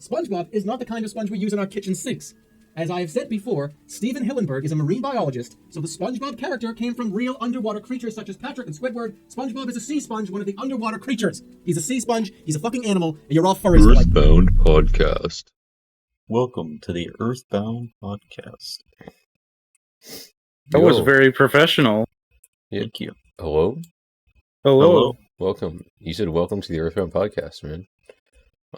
SpongeBob is not the kind of sponge we use in our kitchen sinks. As I have said before, Stephen Hillenburg is a marine biologist, so the SpongeBob character came from real underwater creatures such as Patrick and Squidward. SpongeBob is a sea sponge, one of the underwater creatures. He's a sea sponge, he's a fucking animal, and you're all furries. Earthbound podcast. Welcome to the Earthbound podcast. That was very professional. Thank you. Hello? Hello. Welcome. You said welcome to the Earthbound podcast, man.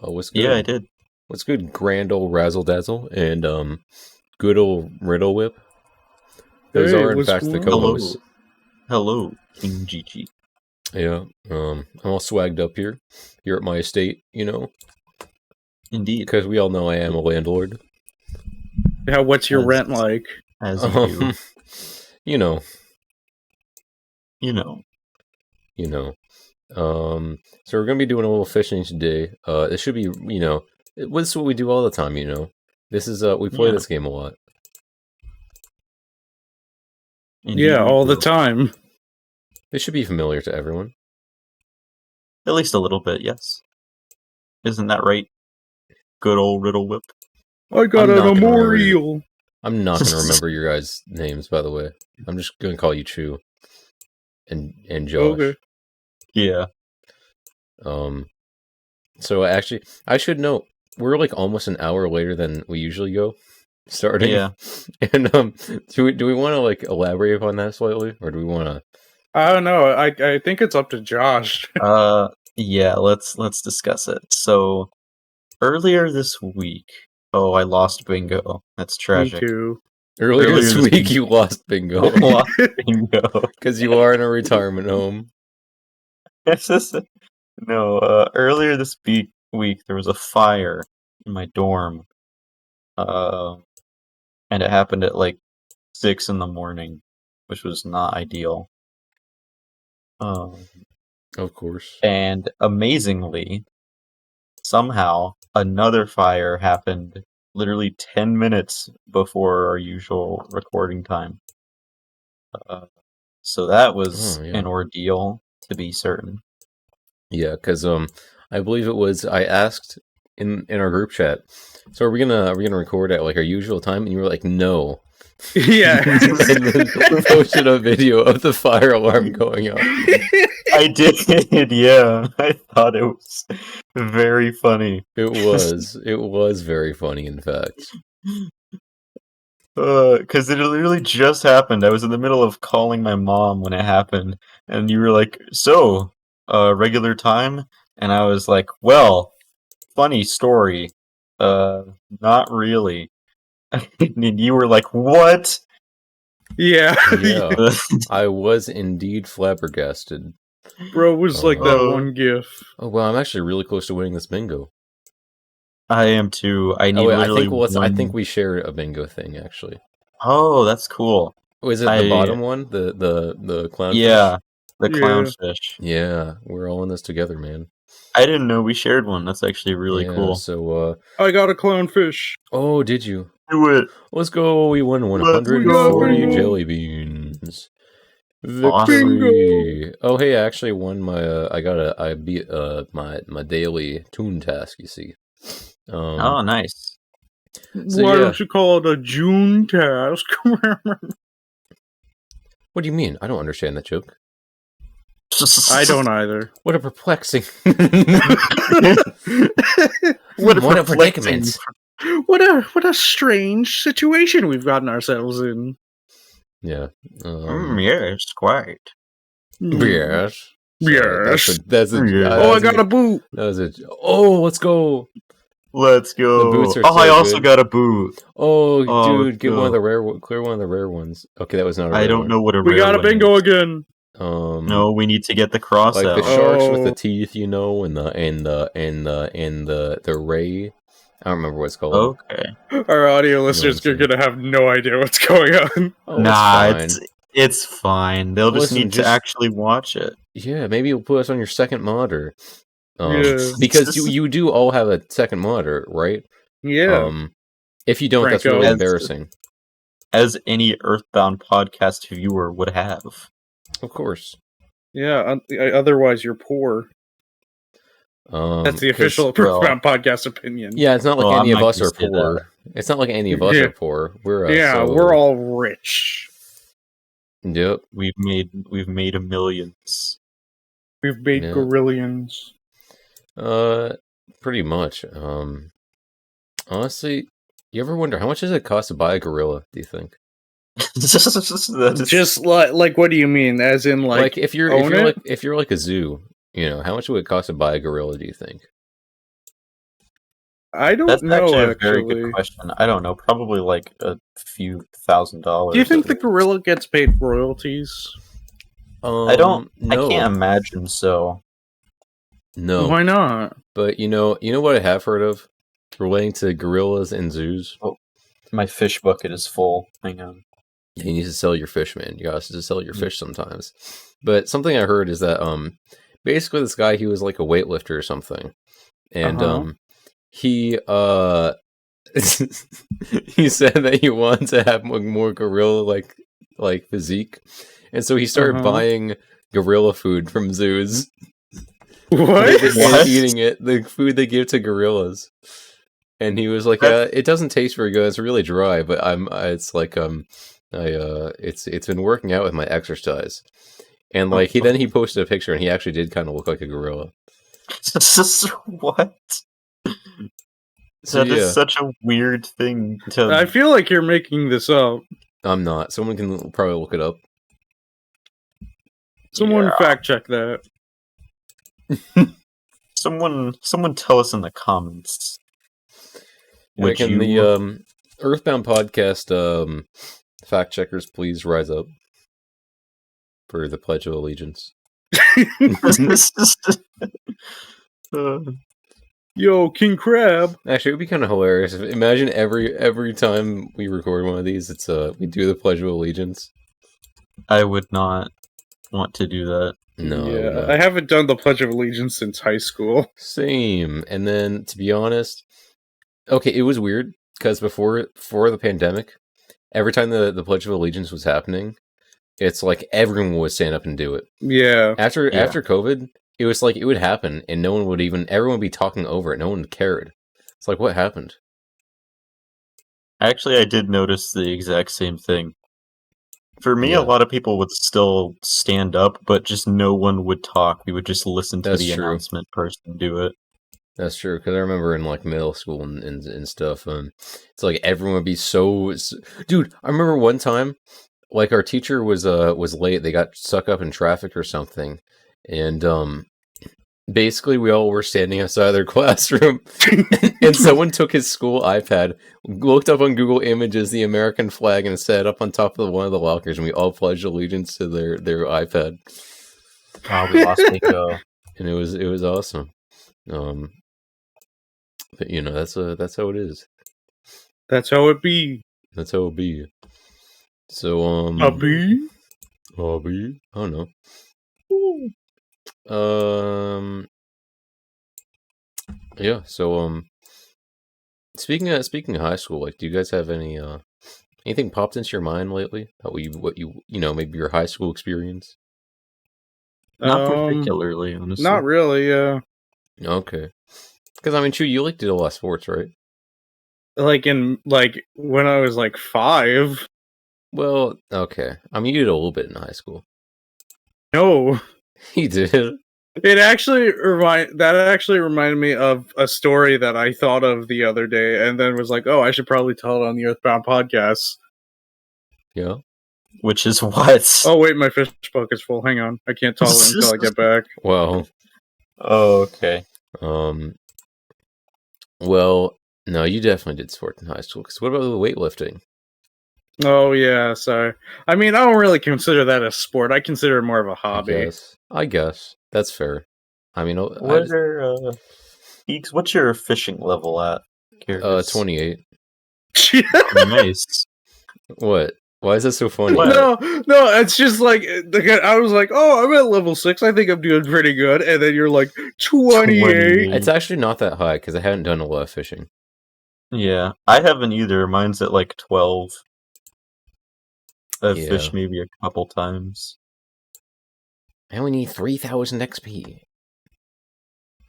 What's good? Yeah, I did. What's good, grand old razzle dazzle and good old riddle whip? Those Hey, are in what's fact the going on? co-hosts. Hello, King Gigi. Yeah. I'm all swagged up here at my estate, you know, Indeed. because we all know I am a landlord. Yeah, what's your As- rent like? As you do. You know. You know. So we're gonna be doing a little fishing today. It should be, you know, this is what we do all the time, you know. This is we play Yeah. this game a lot. Indeed Yeah, we all the do. time. It should be familiar to everyone. At least a little bit, yes. Isn't that right? Good old Riddle Whip. I got I'm a not gonna memorial. I'm not gonna remember your guys' names, by the way. I'm just gonna call you Chew and Josh. Okay. Yeah. So actually, I should note we're like almost an hour later than we usually go starting. Yeah. And do we want to like elaborate upon that slightly, or do we want to? I don't know. I think it's up to Josh. Yeah, let's discuss it. So earlier this week, I lost bingo. That's Me tragic. too. Earlier this this week, you lost bingo Lost bingo. because you are in a retirement home. It's just earlier this week there was a fire in my dorm, and it happened at like 6 a.m, which was not ideal. Of course. And amazingly, somehow another fire happened literally 10 minutes before our usual recording time. So that was Oh, yeah. an ordeal, to be certain. Yeah, because I believe it was I asked in our group chat. So are we gonna record at like our usual time? And you were like, no. Yeah. And then posted a video of the fire alarm going off. I did, yeah. I thought it was very funny. It was very funny, in fact. Because it literally just happened. I was in the middle of calling my mom when it happened, and you were like, "So, regular time?" And I was like, "Well, funny story. Not really." And you were like, "What?" Yeah. Yeah, I was indeed flabbergasted. Bro, it was like that Oh. one gif. Oh well, I'm actually really close to winning this bingo. I am too. I need Oh wait, literally I think one- we share a bingo thing actually. Oh, that's cool. Oh, is it the bottom one? The clownfish? Yeah, the Yeah. clownfish. Yeah, we're all in this together, man. I didn't know we shared one. That's actually really Yeah, cool. So I got a clownfish. oh, did you? Do it. Let's go. We won Let's 140 go. jelly beans. Awesome. Victory! Oh, hey, I actually won my. I beat my daily toon task. You see. Oh, nice. So, Why yeah. don't you call it a June task? What do you mean? I don't understand that joke. I don't either. What a perplexing. What a What a perplexing- predicament. What a strange situation we've gotten ourselves in. Yeah. Yes, quite. Yes. Yes. That's a. Yeah. Oh, I got a boot. That was a. Oh, let's go. Let's go. The boots are I so also good. got a boot. Oh, Oh, dude, get one of no. the clear one of the rare ones. Okay, that was not a rare I don't one. know what a We rare got a one bingo is. again. No, we need to get the cross like out. the sharks with Oh. the teeth, you know, and the ray. I don't remember what it's called. Okay. Our audio listeners are Nonsense. gonna have no idea what's going on. Oh, Nah, it's fine. it's fine. They'll just Listen, need to just- actually watch it. Yeah, maybe you'll put us on your second monitor. Yeah. Because you do all have a second monitor, right? Yeah. If you don't, that's Franco. really As- embarrassing. As any Earthbound podcast viewer would have. Of course. Yeah. Otherwise, you're poor. That's the 'Cause- official well- Earthbound podcast opinion. Yeah, it's not like Well, any I'm of not us gonna are say poor. It's not like any of us Yeah. are poor. We're Yeah, so- we're all rich. Yep. We've made a millions. We've made Yeah. gorillions. Pretty much. Honestly, you ever wonder how much does it cost to buy a gorilla? Do you think? That is- Just like, what do you mean? As in, Like if you're own it? if you're like a zoo, you know, how much would it cost to buy a gorilla? Do you think? I don't that's know. actually a Actually, very good question. I don't know. Probably like a few $1,000s. do you think the gorilla gets paid royalties? I don't. No, I can't imagine so. No, Why not? but you know what I have heard of relating to gorillas and zoos. My fish bucket is full. Hang on. You need to sell your fish, man. You gotta sell your fish sometimes. But something I heard is that basically this guy, he was like a weightlifter or something, and he he said that he wanted to have more gorilla like physique, and so he started buying gorilla food from zoos. What? And eating it, the food they give to gorillas. And he was like, it doesn't taste very good. It's really dry, but it's been working out with my exercise. And like he posted a picture and he actually did kind of look like a gorilla. What? So, That is such a weird thing to. I feel like you're making this up. I'm not. Someone can probably look it up. Someone fact check that. Someone tell us in the comments. Like in the Earthbound podcast, fact checkers, please rise up for the Pledge of Allegiance. Yo, King Crab. Actually, it would be kind of hilarious. Imagine every time we record one of these, it's we do the Pledge of Allegiance. I would not want to do that. No, Yeah, I haven't done the Pledge of Allegiance since high school. same. And then, to be honest, okay, it was weird because before the pandemic, every time the Pledge of Allegiance was happening, it's like everyone would stand up and do it. Yeah. After COVID, it was like it would happen, and everyone would be talking over it. No one cared. It's like, what happened? Actually, I did notice the exact same thing. For me, Yeah. a lot of people would still stand up, but just no one would talk. We would just listen to That's the true. announcement person do it. That's true, because I remember in like middle school and stuff, it's like everyone would be dude. I remember one time, like our teacher was late. They got stuck up in traffic or something, and basically we all were standing outside their classroom, and someone took his school iPad, looked up on Google Images the American flag, and set it up on top of one of the lockers, and we all pledged allegiance to their iPad. We lost Nico. And it was awesome. But you know, that's how it is. That's how it be. That's how it be. So A bee? I don't know. Yeah, so speaking of high school, like do you guys have anything popped into your mind lately? What you know, maybe your high school experience? Not particularly, honestly. Not really, Okay. Because I mean, Chu, you did a lot of sports, right? like when I was like 5. Well, okay. I mean, you did a little bit in high school. No. You did. That actually reminded me of a story that I thought of the other day, and then was like, "Oh, I should probably tell it on the Earthbound podcast." Yeah. Which is what? Oh wait, my fish bucket's full. Hang on, I can't tell it until I get back. Well. Oh, okay. Well, no, you definitely did sports in high school. Because what about the weightlifting? Oh yeah, sorry. I mean, I don't really consider that a sport. I consider it more of a hobby. I guess that's fair. I mean, Eeks, what's your fishing level at? Curious. 28. Nice. What? Why is that so funny? No, it's just like I was like, "Oh, I'm at level 6. I think I'm doing pretty good." And then you're like, 28. It's actually not that high because I haven't done a lot of fishing. Yeah, I haven't either. Mine's at like 12. I've Yeah. fished maybe a couple times. I only need 3,000 XP.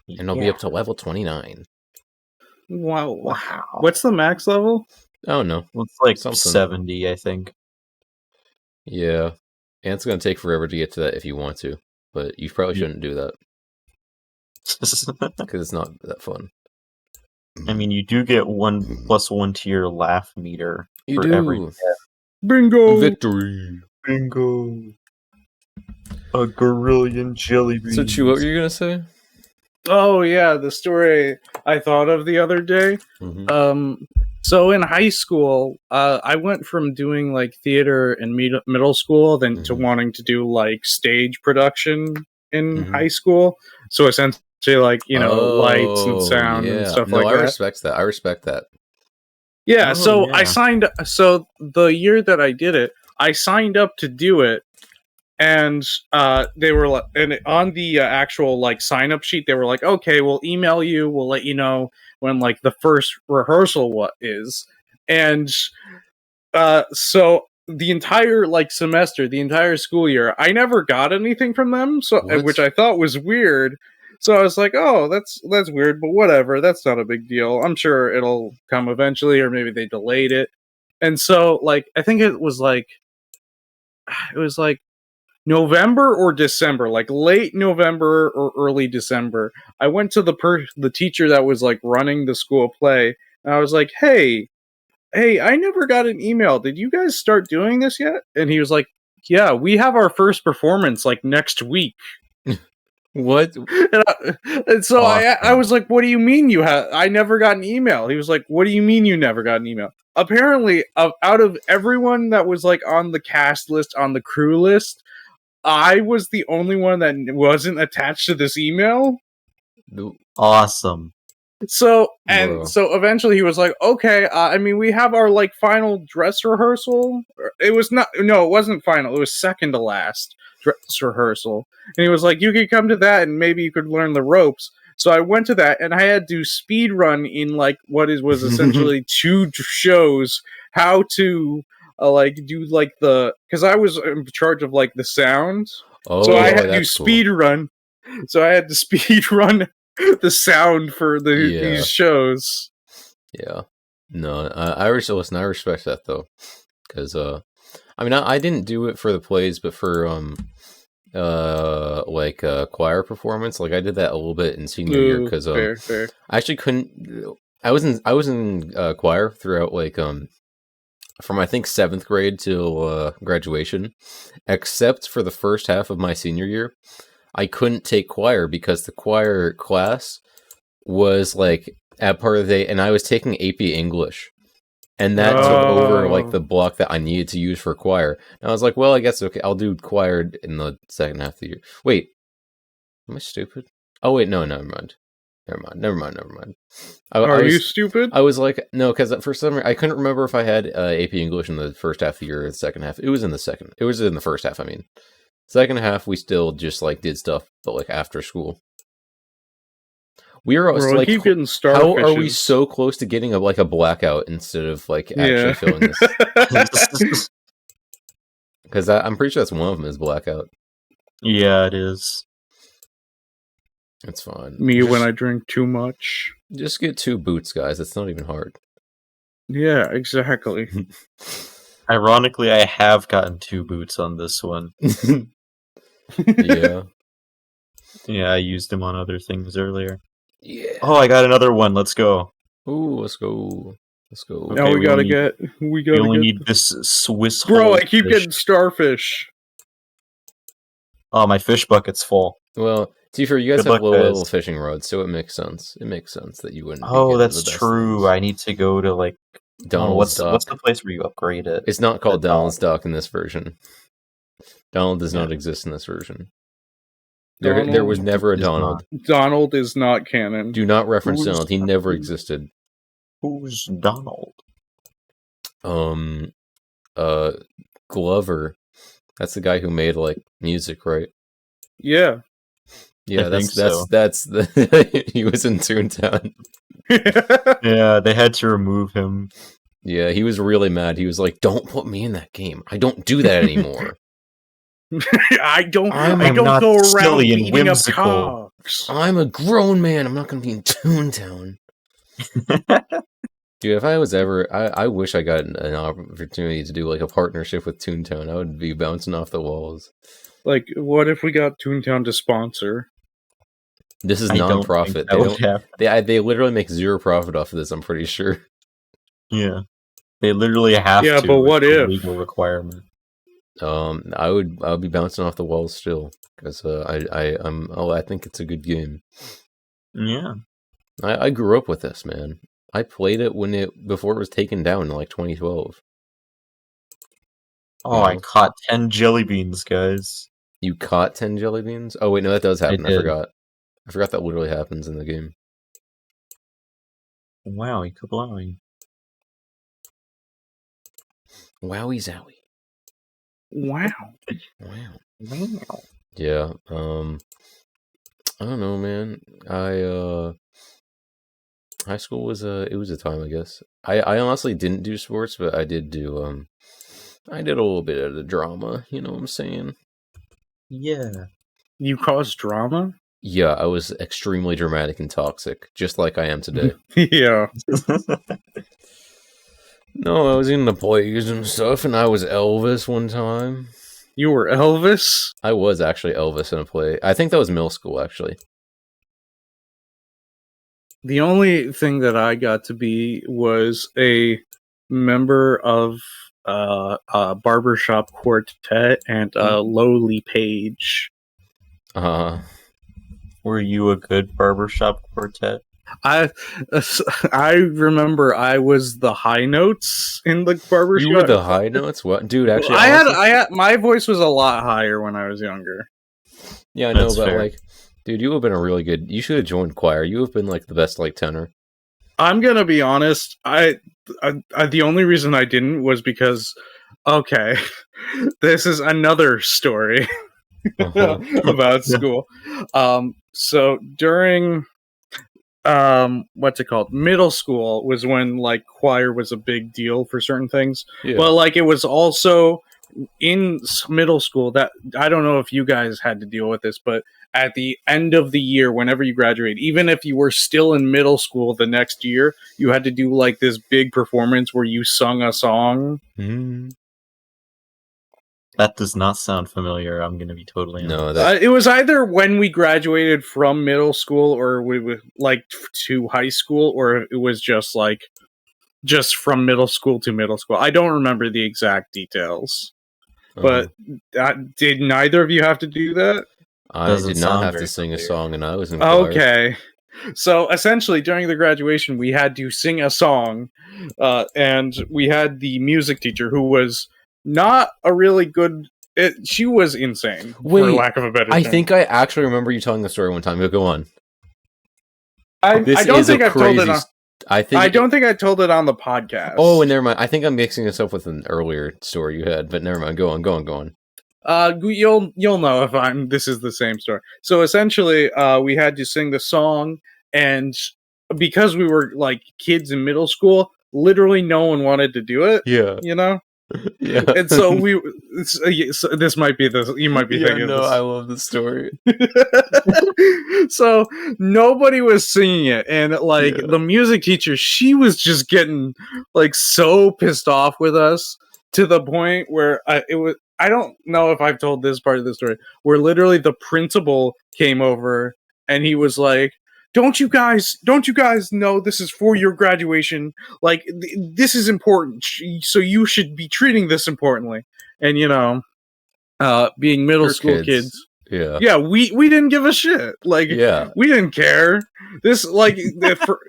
and I'll be up to level 29. Wow. Wow. What's the max level? Oh no, Well, it's like Something. 70, I think. yeah, and it's gonna take forever to get to that if you want to, but you probably shouldn't do that because it's not that fun. I mean, you do get 1+1 to your laugh meter You for do. every death. Bingo! Victory. Bingo. A gorillion jelly beans. So, Chu, what were you gonna say? Oh yeah, the story I thought of the other day. So in high school, I went from doing like theater in middle school, then to Mhm. wanting to do like stage production in Mhm. high school. So essentially, like lights and Oh, sound and yeah. stuff No, like I that. respect that. I respect that. Yeah. Oh, So I yeah. signed. So the year that I did it, I signed up to do it. And they were like, and on the actual like sign up sheet, they were like, "Okay, we'll email you. We'll let you know when like the first rehearsal is." And so the entire like semester, the entire school year, I never got anything from them. So What? which I thought was weird. So I was like, "Oh, that's weird, but whatever. That's not a big deal. I'm sure it'll come eventually, or maybe they delayed it." And so like I think it was like November or December, like late November or early December. I went to the teacher that was like running the school play, and I was like, "Hey, I never got an email. Did you guys start doing this yet?" And he was like, "Yeah, we have our first performance like next week." What? And so I Awesome. was like, "What do you mean you have? I never got an email." He was like, "What do you mean you never got an email?" Apparently, out of everyone that was like on the cast list, on the crew list, I was the only one that wasn't attached to this email. Awesome. So Bro. so eventually he was like, "Okay, I mean, we have our like final dress rehearsal." It wasn't final. It was second to last dress rehearsal. And he was like, "You could come to that, and maybe you could learn the ropes." So I went to that, and I had to speed run in like was essentially 2 shows how to like do like because I was in charge of like the sound. Oh, So I had to that's cool. speed run. So I had to speed run the sound for Yeah. these shows. Yeah. No, I respect that though, because I mean, I didn't do it for the plays, but for like choir performance, like I did that a little bit in senior year because Fair. I actually couldn't. I was in choir throughout like from I think 7th grade till graduation, except for the first half of my senior year. I couldn't take choir because the choir class was like at part of the day, and I was taking AP English, and that took over like the block that I needed to use for choir. And I was like, well, I guess okay, I'll do choir in the second half of the year. Wait, am I stupid? Oh wait, no, never mind. Are you stupid? I was like, no, because for some reason I couldn't remember if I had AP English in the first half of the year or the second half. It was in the second. It was in the first half. I mean, second half we still just like did stuff, but like after school. We are Bro, like, keep getting how are we starfishes. so close to getting like a blackout instead of like actually filling this? Because I'm pretty sure that's one of them is blackout. Yeah, it is. It's fine. Me when I drink too much. Just get 2 boots, guys. It's not even hard. Yeah, exactly. Ironically, I have gotten 2 boots on this one. Yeah. Yeah, I used them on other things earlier. Yeah. Oh, I got another one. Let's go. Ooh, let's go. Okay, Now we gotta we only need this Swiss. Bro, I whole keep fish. getting starfish. Oh, my fish bucket's full. Well, Tifa, you guys Good have luck, low-level guys. fishing rods, so it makes sense. It makes sense that you wouldn't. Oh, be that's the best true. things. I need to go to like Donald's dock. what's the place where you upgrade it? It's not called The Donald's dock in this version. Donald does not exist in this version. There was never a Donald. Donald is not canon. Do not reference Who's Donald. He never existed. Who's Donald? Glover. That's the guy who made like music, right? Yeah. Yeah, I that's think so. that's the he was in Junetown. Yeah, they had to remove him. Yeah, he was really mad. He was like, "Don't put me in that game. I don't do that anymore." I don't I'm not go around silly and beating up whimsical. cogs. I'm a grown man. I'm not going to be in Toontown. Dude, if I was ever, I wish I got an opportunity to do like a partnership with Toontown. I would be bouncing off the walls. Like, what if we got Toontown to sponsor? This is I don't non-profit. think They that don't. would happen. They literally make zero profit off of this. I'm pretty sure. Yeah. They literally have Yeah, to. but what It's a if? legal requirement. I would be bouncing off the walls still because I think it's a good game. Yeah. I grew up with this, man. I played it before it was taken down in like 2012. Oh, I caught 10 jelly beans, guys. You caught 10 jelly beans? Oh wait, no, that does happen. I did. forgot. I forgot that literally happens in the game. Wowie, kablowie. Wowie zowie. Wow. Wow. Wow. Yeah. I don't know, man. High school was it was a time, I guess. I honestly didn't do sports, but I did do I did a little bit of the drama, you know what I'm saying? Yeah. You caused drama? Yeah, I was extremely dramatic and toxic, just like I am today. Yeah. No, I was in the plays and stuff, and I was Elvis one time. You were Elvis? I was actually Elvis in a play. I think that was middle school, actually. The only thing that I got to be was a member of a barbershop quartet and a lowly page. Were you a good barbershop quartet? I remember I was the high notes in the barbershop. You were the high notes? What, dude? Actually, I honestly, had my voice was a lot higher when I was younger. yeah, I know, That's but fair. like, dude, you have been a really good. You should have joined choir. You have been like the best like tenor. I'm gonna be honest. I the only reason I didn't was because, okay, this is another story about school. So during what's it called? Middle school was when like choir was a big deal for certain things. Yeah. But like it was also in middle school that I don't know if you guys had to deal with this, but at the end of the year, whenever you graduate, even if you were still in middle school the next year, you had to do like this big performance where you sung a song. That does not sound familiar. I'm going to be totally honest. No, that It was either when we graduated from middle school or we were like to high school, or it was just like just from middle school to middle school. I don't remember the exact details, but did neither of you have to do that? I Doesn't did not sound have to very sing a familiar. song, and I was in choir. Okay. So essentially, during the graduation, we had to sing a song, and we had the music teacher who was not a really good. She was insane, for Wait, lack of a better term. I think I actually remember you telling the story one time. But go on. I don't is a think I've told it. crazy On, I think I don't think I told it on the podcast. Oh, and never mind. I think I'm mixing this up with an earlier story you had, but never mind. Go on. You'll know if this is the same story. So essentially, we had to sing the song, and because we were like kids in middle school, literally no one wanted to do it. Yeah. You know. Yeah. And so so this might be this. You might be thinking. No, this. I love the story. So nobody was singing it, and like the music teacher, she was just getting like so pissed off with us to the point where I don't know if I've told this part of the story, where literally the principal came over and he was like, don't you guys know this is for your graduation? Like, this is important, so you should be treating this importantly. And, you know, being middle school kids. Yeah, we didn't give a shit. Like, we didn't care. This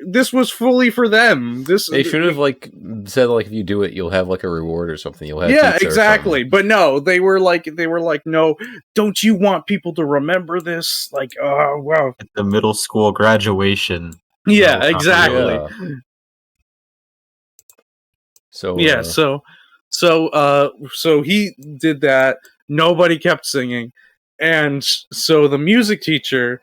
this was fully for them. They should have like said like if you do it, you'll have like a reward or something. You'll have pizza exactly. But no, they were like no. Don't you want people to remember this? Like, oh wow, at the middle school graduation. Yeah, exactly. Yeah. So yeah, so he did that. Nobody kept singing. And so the music teacher,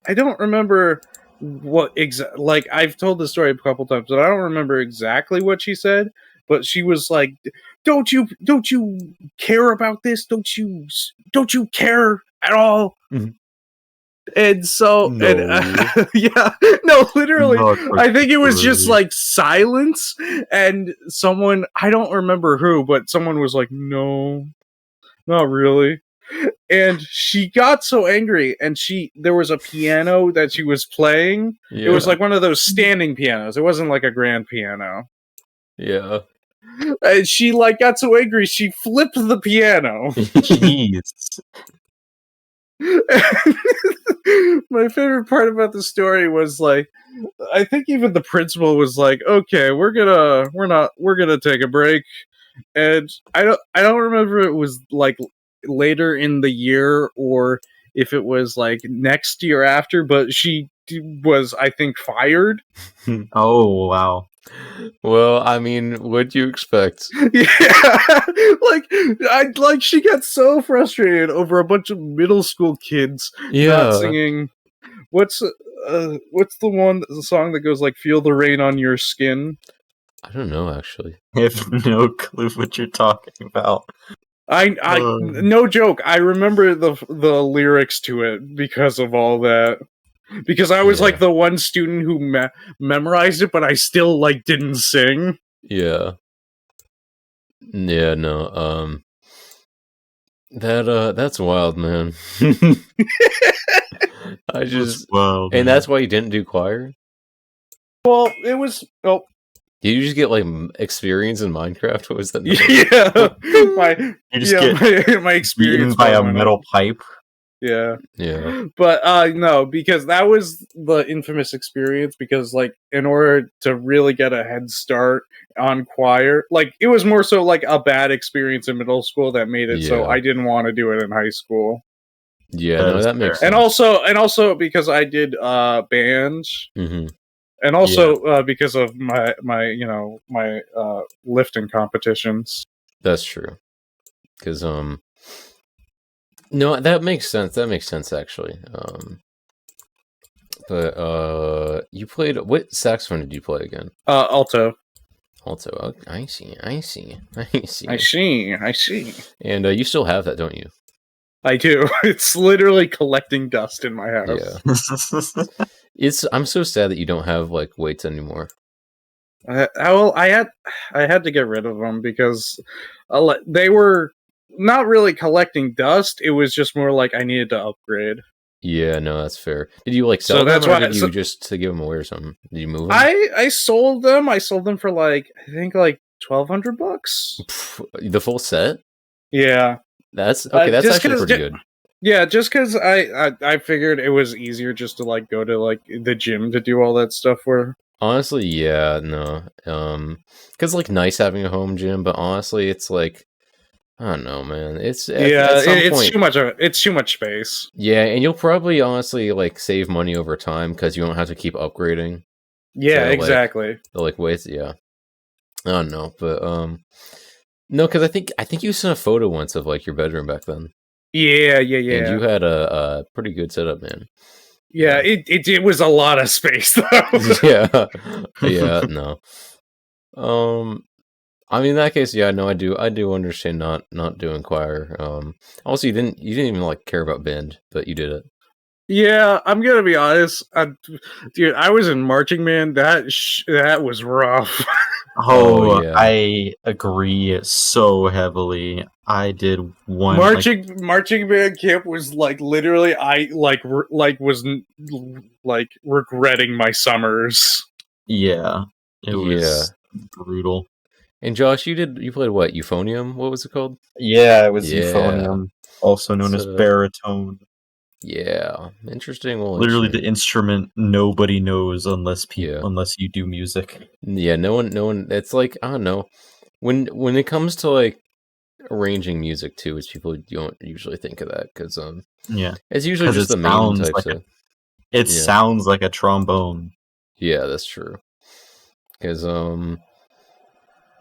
I don't remember what like I've told the story a couple times, but I don't remember exactly what she said. but she was like, don't you care about this? Don't you care at all? Mhm. And so, yeah, no, literally, Not I think it was just particularly. like silence, and someone, I don't remember who, but someone was like, no, not really. And she got so angry, and there was a piano that she was playing. Yeah. It was like one of those standing pianos. It wasn't like a grand piano. Yeah. And she like got so angry, she flipped the piano. Jeez. My favorite part about the story was like, I think even the principal was like, okay, we're gonna take a break. And I don't remember if it was like later in the year or if it was like next year after, but she was, I think, fired. Oh wow. Well, I mean, what'd you expect? Yeah, like she got so frustrated over a bunch of middle school kids not Yeah. singing. What's the song that goes like "Feel the rain on your skin"? I don't know, actually. I have no clue what you're talking about. No joke. I remember the lyrics to it because of all that. Because I was Yeah. like the one student who memorized it, but I still like didn't sing. Yeah. Yeah, no, that's wild, man. I just, Well, and that's why you didn't do choir? Well, it was Did you just get like experience in Minecraft? What was that? my you just get my experience beaten by a went metal up. pipe. Yeah. But no, because that was the infamous experience, because like in order to really get a head start on choir, like it was more so like a bad experience in middle school that made it so Yeah. I didn't want to do it in high school. Yeah, That no, is that makes fair. sense. And also because I did bands, Mm-hmm. and also because of my lifting competitions. That's true. Because no, that makes sense. That makes sense actually. But you played, what saxophone did you play again? Alto. Alto. Oh, I see. I see. And you still have that, don't you? I do. It's literally collecting dust in my house. Yeah. I'm so sad that you don't have like weights anymore. I had to get rid of them because they were not really collecting dust. It was just more like I needed to upgrade. Yeah, no, that's fair. Did you like sell So them, that's or why- did you so- just to give them away or something? Did you move them? I sold them. I sold them for like I think like $1,200. The full set? Yeah, That's okay. That's just actually 'cause pretty good. yeah. Just because I figured it was easier just to like go to like the gym to do all that stuff for. Honestly, yeah, no. Because like nice having a home gym, but honestly, it's like I don't know, man. It's at some It's point, too much. It's too much space. yeah, and you'll probably honestly like save money over time because you don't have to keep upgrading. Yeah, So, like, exactly. The like weights, yeah. I don't know, but no, because I think you sent a photo once of like your bedroom back then. Yeah. And you had a pretty good setup, man. Yeah, it was a lot of space though. Yeah, no. I mean, in that case, yeah, no, I do understand not doing choir. Also, you didn't even like care about band, but you did it. Yeah, I'm gonna be honest, dude. I was in marching band. That was rough. Oh, yeah. I agree so heavily. I did one marching band camp was like literally I was like regretting my summers. Yeah, it was brutal. And Josh, you played what? Euphonium? What was it called? Yeah, it was Yeah. euphonium, also known as baritone. Yeah, interesting. Literally, the instrument nobody knows unless Yeah. unless you do music. Yeah, no one. It's like I don't know. When it comes to like arranging music too, which people don't usually think of that because Yeah, it's usually 'Cause just it the main sounds types like of. It Yeah. sounds like a trombone. Yeah, that's true. Because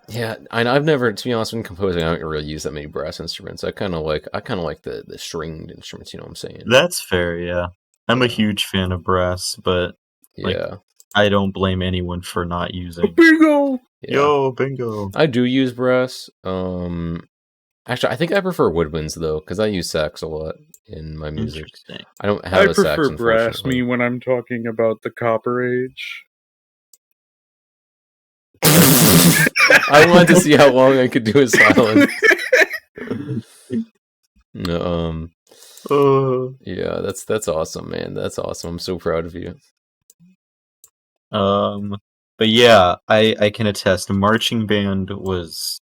yeah, and I've never, to be honest, when composing, I don't really use that many brass instruments. I kind of like the stringed instruments. You know what I'm saying? That's fair. Yeah, I'm a huge fan of brass, but like, Yeah, I don't blame anyone for not using. Bingo. Yeah. Yo, bingo. I do use brass. Actually, I think I prefer woodwinds though, because I use sax a lot in my music. Interesting. I don't have I a sax, prefer brass unfortunately. me when I'm talking about the Copper Age. I wanted to see how long I could do a silence. No, yeah, that's awesome, man. That's awesome. I'm so proud of you. But yeah, I can attest. Marching band was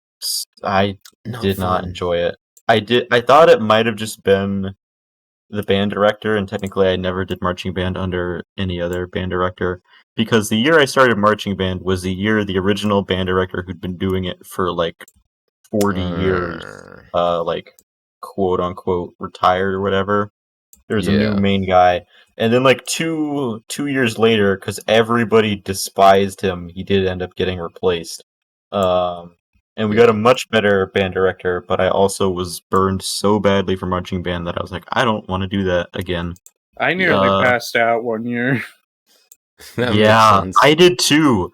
I did not fun. enjoy it. I thought it might have just been the band director, and technically I never did marching band under any other band director, because the year I started marching band was the year the original band director who'd been doing it for like 40 years, like quote unquote retired or whatever. There's a new Yeah. main guy, and then like two years later, because everybody despised him, he did end up getting replaced. And we got a much better band director, but I also was burned so badly for marching band that I was like, I don't want to do that again. I nearly passed out one year. That Yeah, makes sense. I did too.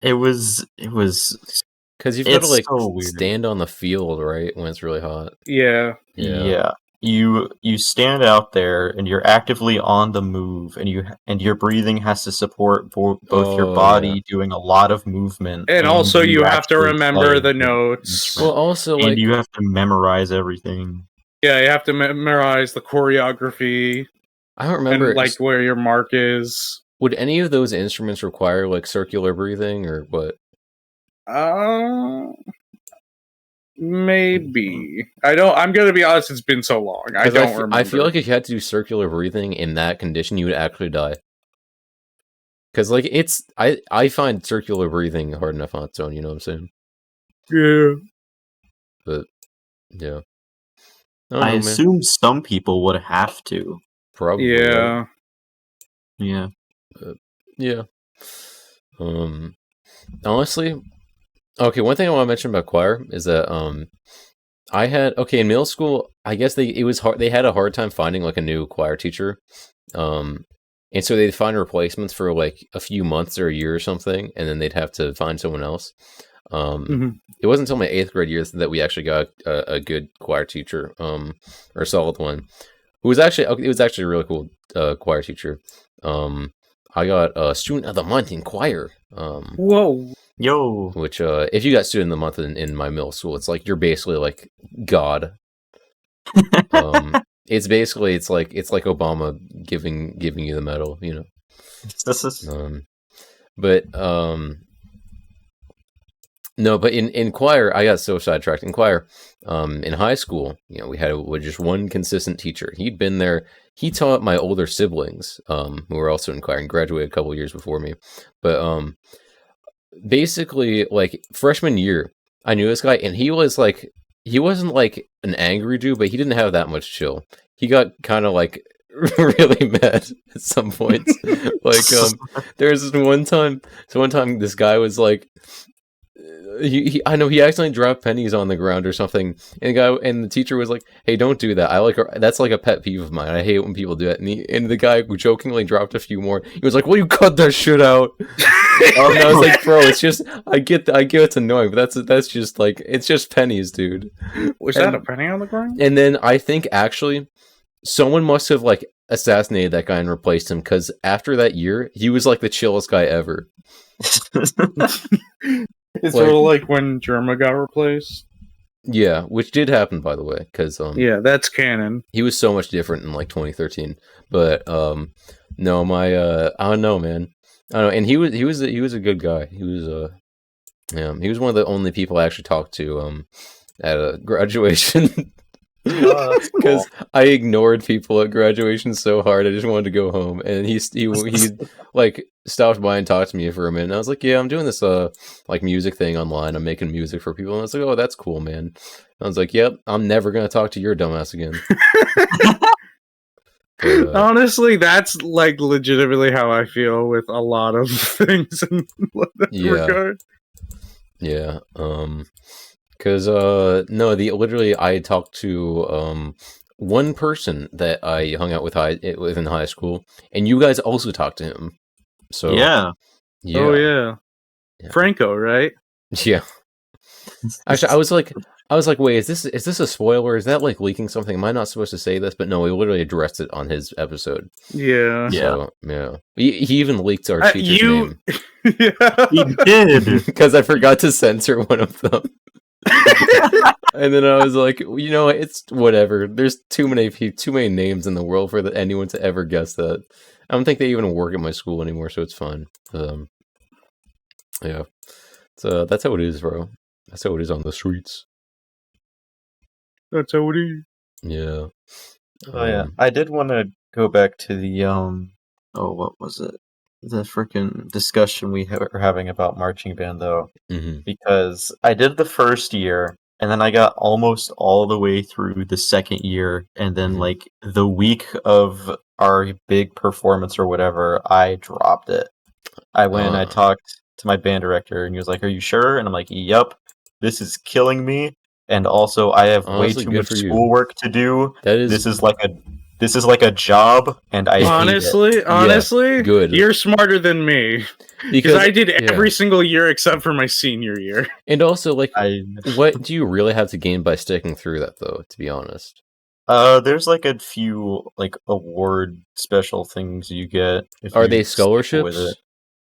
It was Because you've got to it's like so weird. stand on the field, right, when it's really hot. Yeah. Yeah. You stand out there and you're actively on the move, and your breathing has to support both your body doing a lot of movement, And also you have to actually remember play the notes. Well, also and like you have to memorize everything. Yeah, you have to memorize the choreography I don't remember and like where your mark is. Would any of those instruments require like circular breathing or what? Maybe. I'm gonna be honest, it's been so long. I don't remember. I feel like if you had to do circular breathing in that condition, you would actually die. Because like I find circular breathing hard enough on its own, you know what I'm saying? Yeah. But yeah. I assume some people would have to. Probably. Yeah. Right? Yeah. Yeah. Honestly, okay, one thing I want to mention about choir is that I had in middle school, I guess it was hard, they had a hard time finding like a new choir teacher. And so they'd find replacements for like a few months or a year or something, and then they'd have to find someone else. It wasn't until my 8th grade year that we actually got a good choir teacher, or a solid one, who was actually it was actually a really cool choir teacher. I got a student of the month in choir. Whoa. Yo. Which if you got student of the month in my middle school, it's like you're basically like God. It's like Obama giving you the medal, you know. No, but in choir, I got so sidetracked. In choir, in high school, you know, we had just one consistent teacher. He'd been there. He taught my older siblings, who were also in choir and graduated a couple years before me. But basically, like freshman year, I knew this guy, and he wasn't like an angry dude, but he didn't have that much chill. He got kind of like really mad at some points. Like there's this one time this guy was like, I know he accidentally dropped pennies on the ground or something, and the teacher was like, "Hey, don't do that. That's like a pet peeve of mine. I hate when people do that." And the guy jokingly dropped a few more. He was like, "Well, you cut that shit out." And I was like, "Bro, it's just I get it's annoying, but that's just like it's just pennies, dude." Was that a penny on the ground? And then I think actually someone must have like assassinated that guy and replaced him, because after that year, he was like the chillest guy ever. It's sort of like when Germa got replaced. Yeah, which did happen, by the way, because yeah, that's canon. He was so much different in like 2013, but no, I don't know, man. I don't know, and he was a good guy. He was one of the only people I actually talked to at a graduation. Because I ignored people at graduation so hard, I just wanted to go home, and he like stopped by and talked to me for a minute. And I was like, "Yeah, I'm doing this like music thing online. I'm making music for people." And I was like, "Oh, that's cool, man." And I was like, "Yep, I'm never gonna talk to your dumbass again." But, honestly, that's like legitimately how I feel with a lot of things in that regard. Yeah. Because literally I talked to one person that I hung out with in high school, and you guys also talked to him. So Yeah. yeah, Oh yeah. Yeah. Franco, right? yeah. Actually, I was like, wait, is this a spoiler? Is that like leaking something? Am I not supposed to say this? But no, he literally addressed it on his episode. Yeah. So yeah, he even leaked our teacher's You. name Yeah. He did. because I forgot to censor one of them. And then I was like, you know, it's whatever. There's too many names in the world for anyone to ever guess that. I don't think they even work at my school anymore, so it's fine. Yeah. So that's how it is, bro. That's how it is on the streets. That's how it is. Yeah. Oh yeah, I did want to go back to the what was it? The freaking discussion we were having about marching band, though, because I did the first year, and then I got almost all the way through the second year, and then like the week of our big performance or whatever, I dropped it. I went and I talked to my band director, and he was like, "Are you sure?" And I'm like, "Yep, this is killing me." And also, I have way Honestly, too good much for you. schoolwork to do. That is This is like a job, and I hate honestly, good. You're smarter than me because I did every single year except for my senior year. And also, like, it. what do you really have to gain by sticking through that, though? To be honest, There's like a few like award special things you get. If are you they stick scholarships? with it.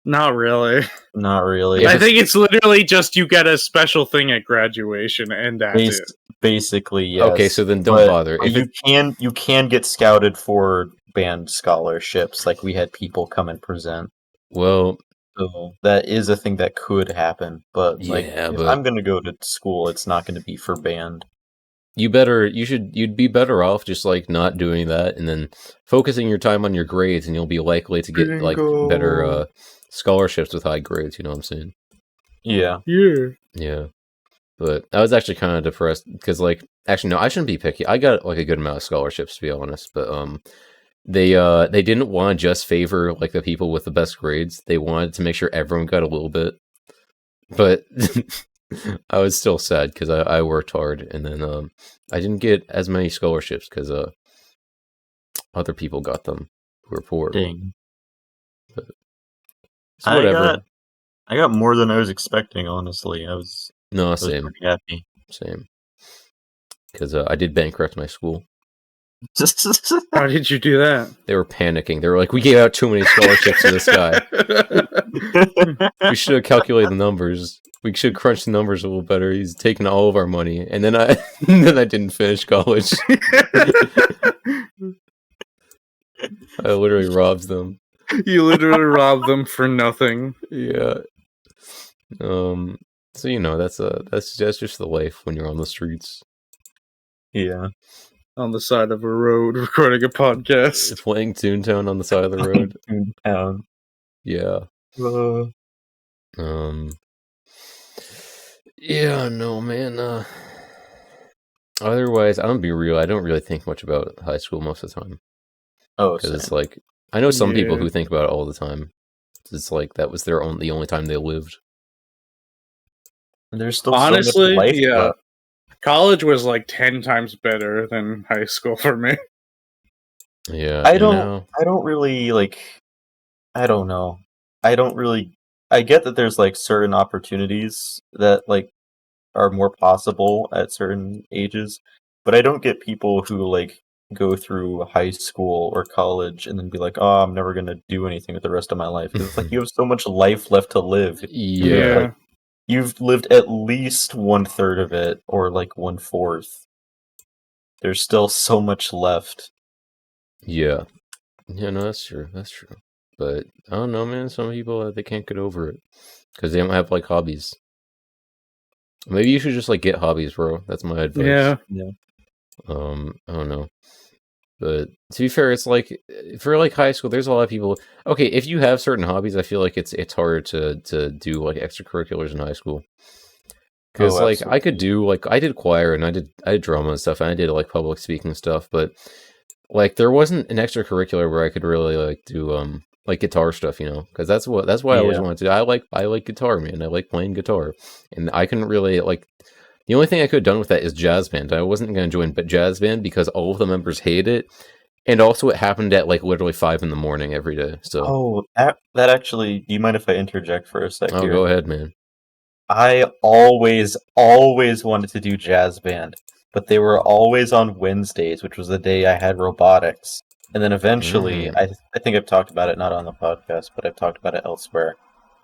Not really. Not really. I think it's literally just you get a special thing at graduation, and that's it. Basically, yes. Okay, so then don't bother. But you can get scouted for band scholarships. Like we had people come and present. Well, so that is a thing that could happen. But like, if I'm gonna go to school, it's not gonna be for band. You'd be better off just like not doing that and then focusing your time on your grades, and you'll be likely to get like better scholarships with high grades. You know what I'm saying? Yeah. Yeah. But I was actually kind of depressed because, like, actually, no, I shouldn't be picky. I got like a good amount of scholarships, to be honest. But they didn't want to just favor like the people with the best grades. They wanted to make sure everyone got a little bit. But I was still sad because I worked hard, and then I didn't get as many scholarships because other people got them who were poor. Dang. But, so whatever. I got more than I was expecting. Honestly, I was same. pretty happy. Same. Because I did bankrupt my school. How did you do that? They were panicking. They were like, "We gave out too many scholarships to this guy. We should have calculated the numbers. We should crunch the numbers a little better. He's taking all of our money." And then I didn't finish college. I literally robbed them. You literally robbed them for nothing. Yeah. So you know that's just the life when you're on the streets. Yeah. On the side of a road, recording a podcast. Playing Junetown on the side of the road. Junetown. Yeah. Yeah, no, man. Otherwise, I don't really think much about high school most of the time. Oh, because it's like I know some people who think about it all the time. It's like that was the only time they lived. There's still honestly, so much life left. College was like 10 times better than high school for me. Yeah, I don't really like. I don't know. I don't really. I get that there's like certain opportunities that like are more possible at certain ages, but I don't get people who like go through high school or college and then be like, "Oh, I'm never gonna do anything with the rest of my life." Because it's like you have so much life left to live. Yeah. Like, you've lived at least 1/3 of it, or like 1/4. There's still so much left. Yeah. Yeah, no, that's true. That's true. But I don't know, man. Some people they can't get over it because they don't have like hobbies. Maybe you should just like get hobbies, bro. That's my advice. Yeah. I don't know. But to be fair, it's like for like high school, there's a lot of people. Okay, if you have certain hobbies, I feel like it's harder to do like extracurriculars in high school. Because like I could do like I did choir and I did drama and stuff and I did like public speaking stuff, but like there wasn't an extracurricular where I could really like do like guitar stuff, you know? Because that's why I always wanted to do. I like guitar, man. I like playing guitar, and I couldn't really like. The only thing I could have done with that is jazz band. I wasn't going to join jazz band because all of the members hate it, And also, it happened at like literally 5 in the morning every day. So, Oh, that actually. Do you mind if I interject for a sec here? go ahead, man. I always wanted to do jazz band, but they were always on Wednesdays, which was the day I had robotics. And then eventually, I think I've talked about it, not on the podcast, but I've talked about it elsewhere,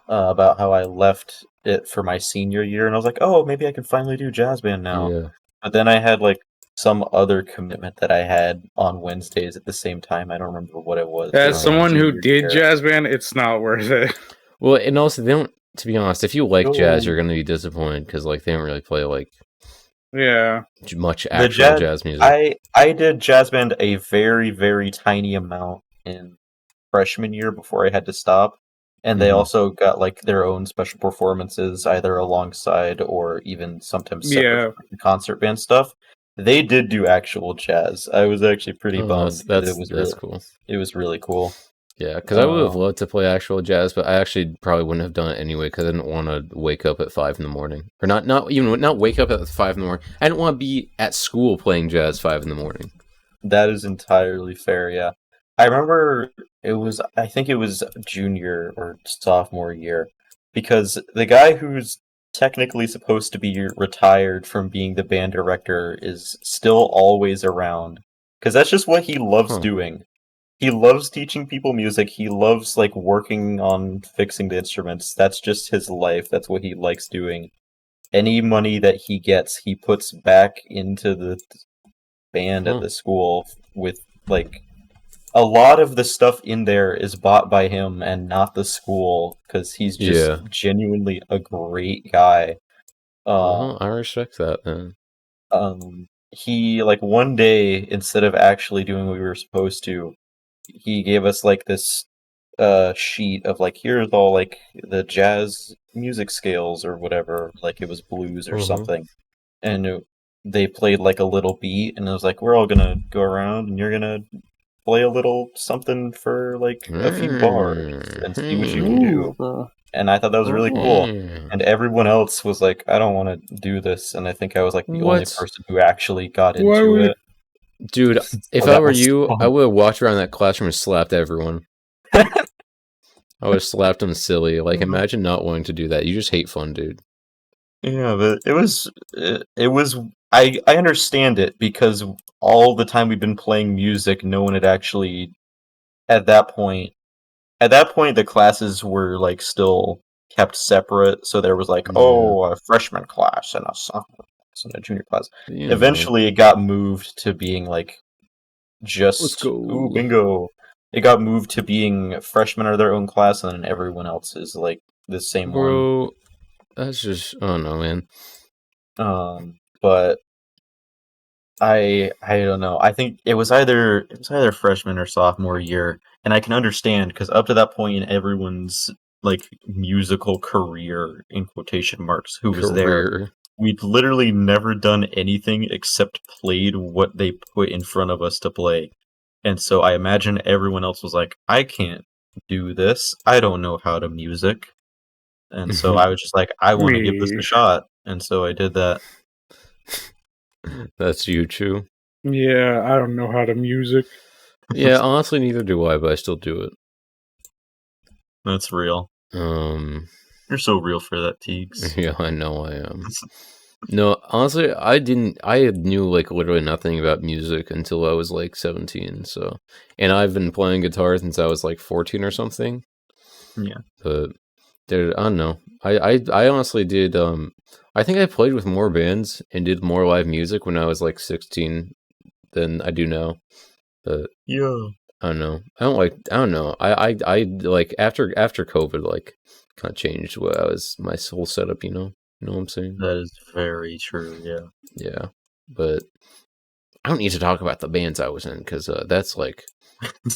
about how I left it for my senior year, and I was like, oh, maybe I can finally do jazz band now. Yeah. But then I had like some other commitment that I had on Wednesdays at the same time. I don't remember what it was. As someone who Junior did year. jazz band, it's not worth it. Well, and also they don't. To be honest, if you like jazz, No. you're gonna be disappointed because like they don't really play like Yeah. much actual jazz music. I did jazz band a very, very tiny amount in freshman year before I had to stop. And they Mhm. also got like their own special performances, either alongside or even sometimes separate from the concert band stuff. They did do actual jazz. I was actually pretty bummed because That's cool. it was really cool. Yeah, because I would have loved to play actual jazz, but I actually probably wouldn't have done it anyway because I didn't want to wake up at 5 in the morning, or not wake up at 5 in the morning. I didn't want to be at school playing jazz 5 in the morning. That is entirely fair. Yeah, I remember I think it was junior or sophomore year, because the guy who's technically supposed to be retired from being the band director is still always around, because that's just what he loves doing. He loves teaching people music. He loves like working on fixing the instruments. That's just his life. That's what he likes doing. Any money that he gets, he puts back into the band at the school. With like a lot of the stuff in there is bought by him and not the school, because he's just genuinely a great guy. I respect that, man. He like one day, instead of actually doing what we were supposed to, he gave us like this sheet of like, here's all like the jazz music scales or whatever, like it was blues or something, and they played like a little beat, and it was like, we're all gonna go around and you're gonna play a little something for like a few bars and see what you can do. And I thought that was really cool. And everyone else was like, I don't want to do this, and I think I was like the only person who actually got into it. Dude, if I were you, I would have walked around that classroom and slapped everyone. I would have slapped them silly. Like, imagine not wanting to do that. You just hate fun, dude. Yeah, but it was. I understand it, because all the time we've been playing music, no one had actually. At that point, the classes were like still kept separate. So there was like, a freshman class and a sophomore class and a junior class. Yeah, Eventually, it got moved to being like just ooh, bingo. It got moved to being freshmen are their own class, and then everyone else is like the same one. Bro, that's just I don't know, man. But I don't know. I think it was either freshman or sophomore year, and I can understand, because up to that point in everyone's like musical career, in quotation marks, who was there, we'd literally never done anything except played what they put in front of us to play. And so I imagine everyone else was like, I can't do this. I don't know how to music. And so I was just like, I want to give this a shot. And so I did that. That's you, Chew. Yeah, I don't know how to music. Yeah, honestly, neither do I, but I still do it. That's real. You're so real for that, Teagues. Yeah, I know I am. No, honestly, I knew like literally nothing about music until I was like 17. So, and I've been playing guitar since I was like 14 or something. Yeah, but dude, I don't know. I honestly did. I think I played with more bands and did more live music when I was like 16 than I do now. But yeah, I don't know. I don't know. I like after COVID, like kind of changed what my whole setup. You know what I'm saying? That is very true. Yeah. Yeah, but I don't need to talk about the bands I was in, because that's like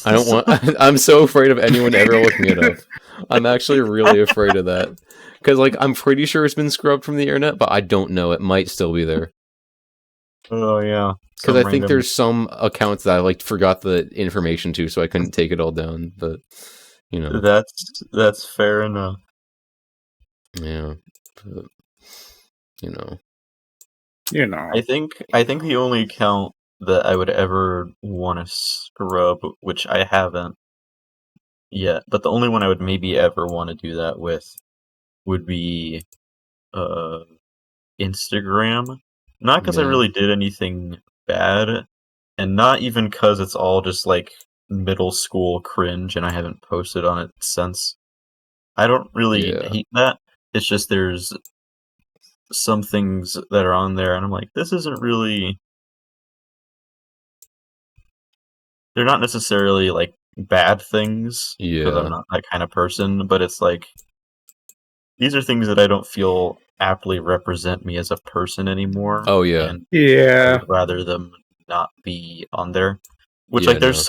I don't want. I'm so afraid of anyone ever looking it up. I'm actually really afraid of that, because like I'm pretty sure it's been scrubbed from the internet, but I don't know. It might still be there. Oh yeah, because I think there's some accounts that I like forgot the information to, so I couldn't take it all down. But you know, that's fair enough. Yeah, but, you know. I think the only account that I would ever want to scrub, which I haven't yet, but the only one I would maybe ever want to do that with would be Instagram. Not because I Yeah. really did anything bad, and not even because it's all just like middle school cringe and I haven't posted on it since. I don't really Yeah. hate that. It's just there's some things that are on there and I'm like, this isn't really... They're not necessarily like bad things, because I'm Yeah. not that kind of person, but it's like these are things that I don't feel aptly represent me as a person anymore. Oh, yeah. And I Yeah. would rather them not be on there. Which Yeah, like there's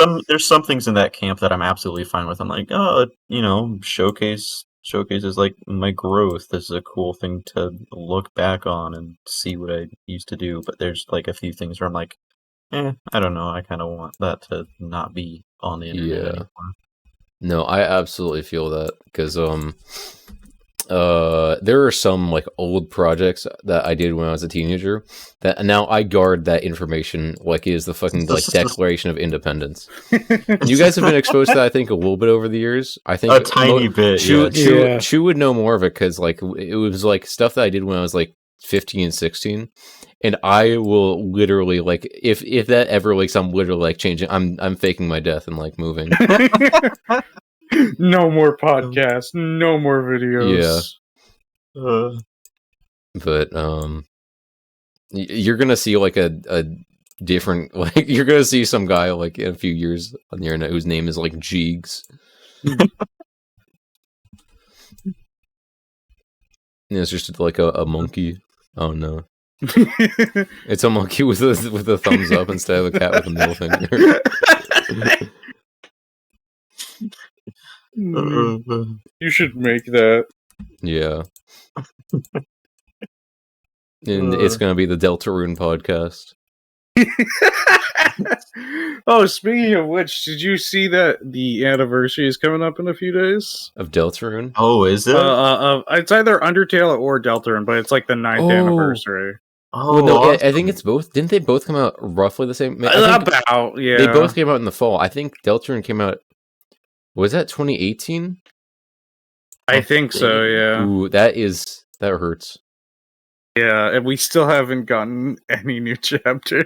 some things in that camp that I'm absolutely fine with. I'm like, oh, showcases like my growth. This is a cool thing to look back on and see what I used to do. But there's like a few things where I'm like, I don't know. I kind of want that to not be on the internet Yeah. anymore. No, I absolutely feel that, because there are some like old projects that I did when I was a teenager that now I guard that information like it is the fucking like Declaration of Independence. You guys have been exposed to that, I think, a little bit over the years. I think A tiny bit, yeah. Chu would know more of it, because like it was like stuff that I did when I was like 15, 16. And I will literally like if that ever leaks, I'm literally like changing. I'm faking my death and like moving. No more podcasts. No more videos. Yeah. But you're gonna see like a different, like you're gonna see some guy like in a few years on the internet whose name is like Jeegs. And it's just like a monkey. Oh no. It's a monkey with a thumbs up instead of a cat with a middle finger. You should make that. Yeah. And it's gonna be the Deltarune podcast. Oh, speaking of which, did you see that the anniversary is coming up in a few days? Of Deltarune? Oh, is it? It's either Undertale or Deltarune, but it's like the 9th anniversary. Oh, Well, no, awesome. I think it's both. Didn't they both come out roughly the same? About, yeah. They both came out in the fall. I think Deltarune came out. Was that 2018? I think so, yeah. Ooh, that hurts. Yeah, and we still haven't gotten any new chapter.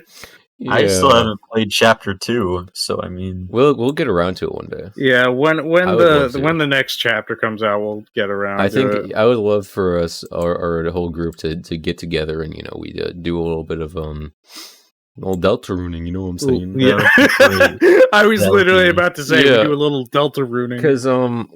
I still haven't played chapter 2, so I mean, we'll get around to it one day. Yeah, when love to. the next chapter comes out, we'll get around. I to think it. I would love for us or the whole group to get together and we do a little bit of old Deltarooning. You know what I'm saying? Yeah, I was literally about to say we do a little Deltarooning, because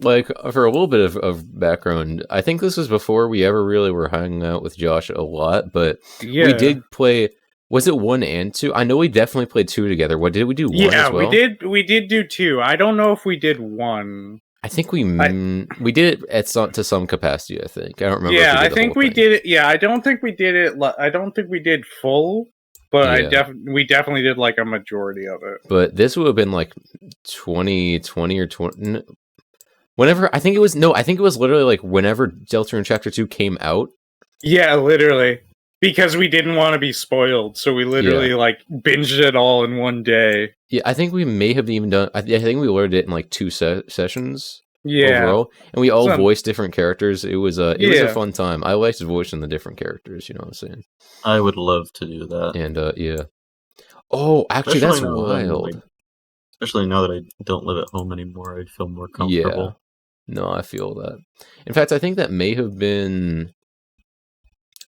like for a little bit of background, I think this was before we ever really were hanging out with Josh a lot, but we did play. Was it 1 and 2? I know we definitely played 2 together. What did we do? 1 as well? We did do 2. I don't know if we did 1. I think we did it to some capacity. I think I don't remember. Yeah, I think we did it. Yeah, I don't think we did it. I don't think we did full, but we definitely did like a majority of it. But this would have been like 2020 or 20. Whenever I think it was literally like whenever Deltarune Chapter 2 came out. Yeah, literally. Because we didn't want to be spoiled, so we literally like binged it all in one day. Yeah, I think we may have even done. I think we learned it in like 2 sessions. Yeah, overall, and we all voiced different characters. It was a fun time. I liked voicing the different characters. You know what I'm saying? I would love to do that. And yeah. Oh, actually, that's wild. Especially now that I don't live at home anymore, I feel more comfortable. Yeah. No, I feel that. In fact, I think that may have been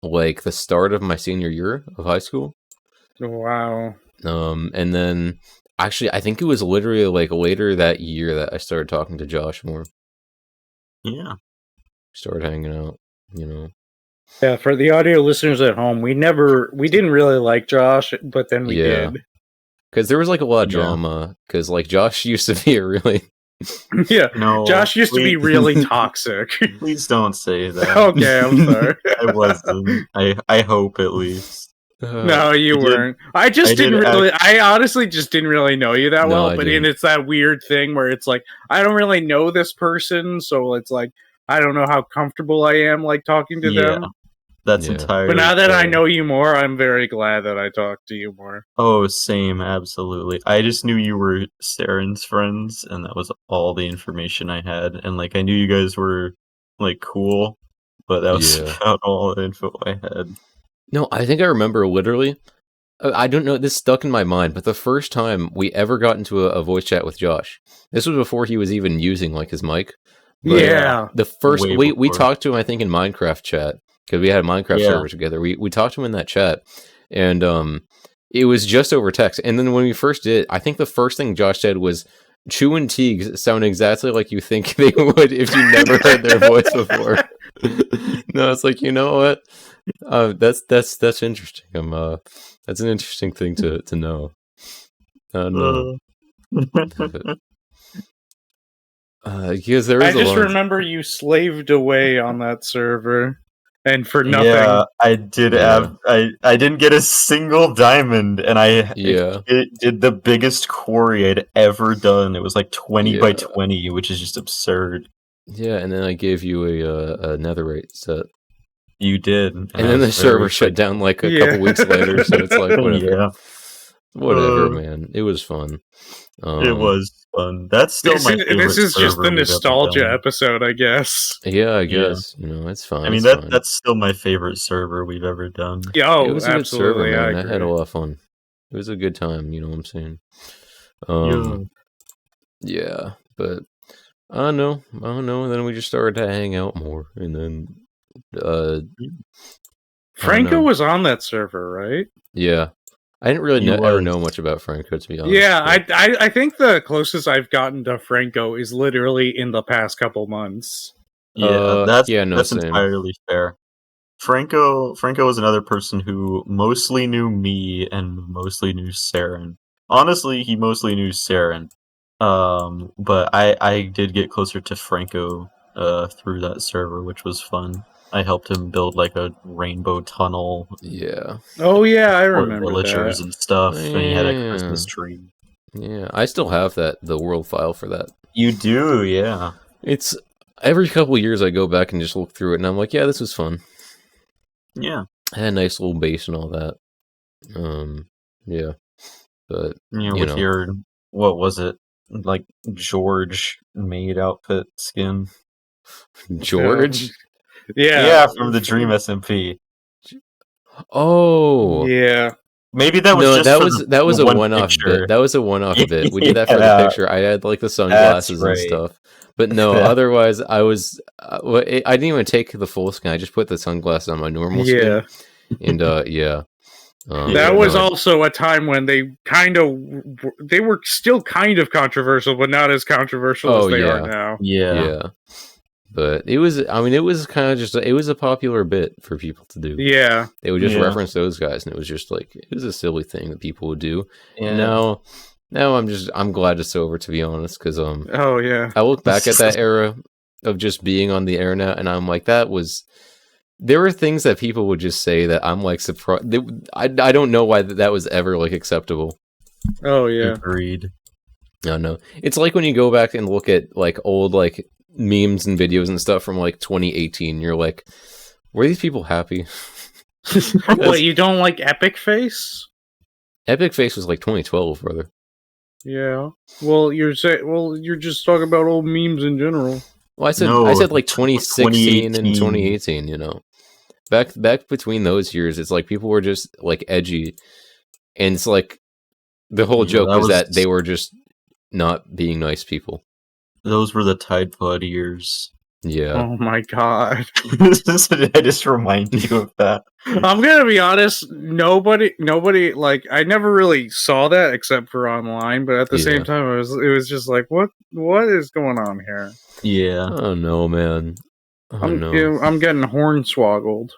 like the start of my senior year of high school. Wow. And then actually I think it was literally like later that year that I started talking to Josh more. Yeah. Started hanging out, Yeah, for the audio listeners at home, we didn't really like Josh, but then we did. Because there was like a lot of drama. Because like Josh used to be a really No, Josh used to be really toxic. Please don't say that. Okay, I'm sorry. I wasn't. I hope at least. No, you weren't. I honestly just didn't really know you that well. But it's that weird thing where it's like I don't really know this person, so it's like I don't know how comfortable I am like talking to them. That's Yeah. entirely. But now that I fair. know you more, I'm very glad that I talked to you more. Oh, same, absolutely. I just knew you were Saren's friends, and that was all the information I had. And like, I knew you guys were like cool, but that was Yeah. about all the info I had. No, I think I remember literally. I don't know. This stuck in my mind, but the first time we ever got into a voice chat with Josh, this was before he was even using like his mic. But Yeah. the first Way we before. talked to him, I think, in Minecraft chat because we had a Minecraft Yeah. server together. We talked to him in that chat, and it was just over text. And then when we first did, I think the first thing Josh said was, "Chew and Teagues sound exactly like you think they would if you never heard their voice before." No, it's like, you know what? That's interesting. That's an interesting thing to know. No. Because there I is a just lot. remember you slaved away on that server, and for nothing. Yeah, I did have. I didn't get a single diamond, and it did the biggest quarry I'd ever done. It was like 20 by 20, which is just absurd. Yeah, and then I gave you a netherite set. You did, and then the server shut down like a couple weeks later. So it's like whatever. Whatever, man. It was fun. It was fun. That's still my favorite. This is just the server we've ever nostalgia done. episode, I guess. Yeah, I guess. You know, it's fine. I mean, it's fine. that's still my favorite server we've ever done. Yeah, it was a good server, absolutely. man. I had a lot of fun. It was a good time. You know what I'm saying? Yeah, but I don't know. And then we just started to hang out more, and then Franco was on that server, right? Yeah. I didn't really ever know much about Franco, to be honest. Yeah, I think the closest I've gotten to Franco is literally in the past couple months. Yeah, that's same. entirely fair. Franco was another person who mostly knew me and mostly knew Saren. Honestly, he mostly knew Saren. But I did get closer to Franco through that server, which was fun. I helped him build like a rainbow tunnel. Yeah. Oh yeah, I remember villagers that. and stuff, and he had a Yeah. Christmas tree. Yeah, I still have the world file for that. You do, yeah. It's every couple of years I go back and just look through it, and I'm like, yeah, this was fun. Yeah. I had a nice little base and all that. Yeah. But with your, what was it? Like George made outfit skin. George? Yeah, from the Dream SMP. Oh. Yeah. Maybe that was that was a one-off bit. That was a one-off bit. We did that for the picture. I had like the sunglasses and stuff. But no, otherwise I was I didn't even take the full skin. I just put the sunglasses on my normal skin. And that was also a time when they were still kind of controversial, but not as controversial as they are now. Yeah. But it was kind of just, it was a popular bit for people to do. Yeah. They would just reference those guys, and it was just like, it was a silly thing that people would do. Yeah. And now I'm glad it's over, to be honest, because oh yeah, I look back at that era of just being on the internet, and I'm like, there were things that people would just say that I'm like surprised. I don't know why that was ever like acceptable. Oh yeah, agreed. No. It's like when you go back and look at like old like memes and videos and stuff from like 2018. You're like, were these people happy? What, you don't like Epic Face? Epic Face was like 2012, brother. Yeah. Well, you're just talking about old memes in general. Well, I said like 2016 and 2018, you know. Back between those years, it's like people were just like edgy, and it's like the whole joke was that they were just not being nice people. Those were the Tide Pod years. Yeah. Oh my god. I just remind you of that. I'm gonna be honest, nobody like, I never really saw that except for online, but at the same time it was just like, what is going on here? Yeah. Oh no, man. I'm getting hornswoggled.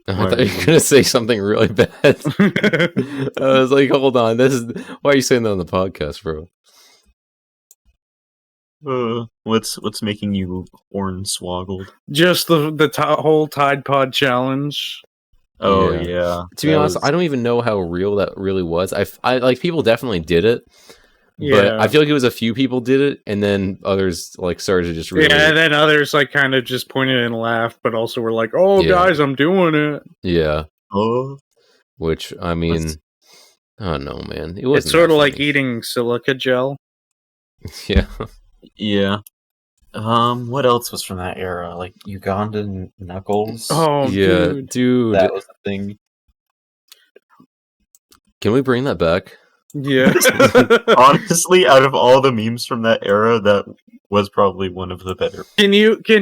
I thought you were gonna say something really bad. I was like, hold on, why are you saying that on the podcast, bro? What's making you hornswoggled? Just the whole Tide Pod challenge. Oh yeah. To be honest, I don't even know how real that really was. I like, people definitely did it, But I feel like it was a few people did it, and then others like started to just really... Yeah, and then others like kind of just pointed and laughed, but also were like, "Oh, guys, I'm doing it." Yeah. Oh, Which, I mean, I don't know, man. It wasn't It's sort that of like funny. eating silica gel. Yeah. yeah. What else was from that era? Like Ugandan Knuckles. Oh, Yeah, dude. That was the thing. Can we bring that back? Yeah. Honestly, out of all the memes from that era, that was probably one of the better. Can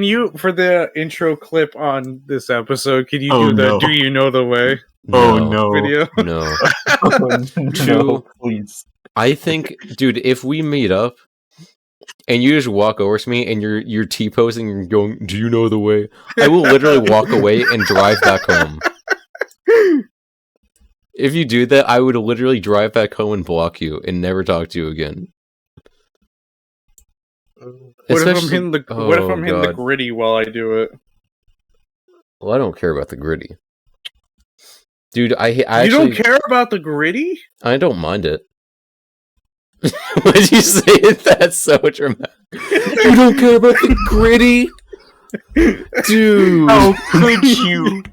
you for the intro clip on this episode? Can you Oh, do the no. "Do you know the way" Oh no! video? No. Oh, no, True. please. I think, dude, if we meet up and you just walk over to me and you're T-posing and going, "Do you know the way?" I will literally walk away and drive back home. If you do that, I would literally drive back home and block you and never talk to you again. What if I'm hitting the God. gritty while I do it? Well, I don't care about the gritty. Dude, I You actually don't care about the gritty? I don't mind it. Why did you say it? That's so dramatic. You don't care about the gritty? Dude. How could you?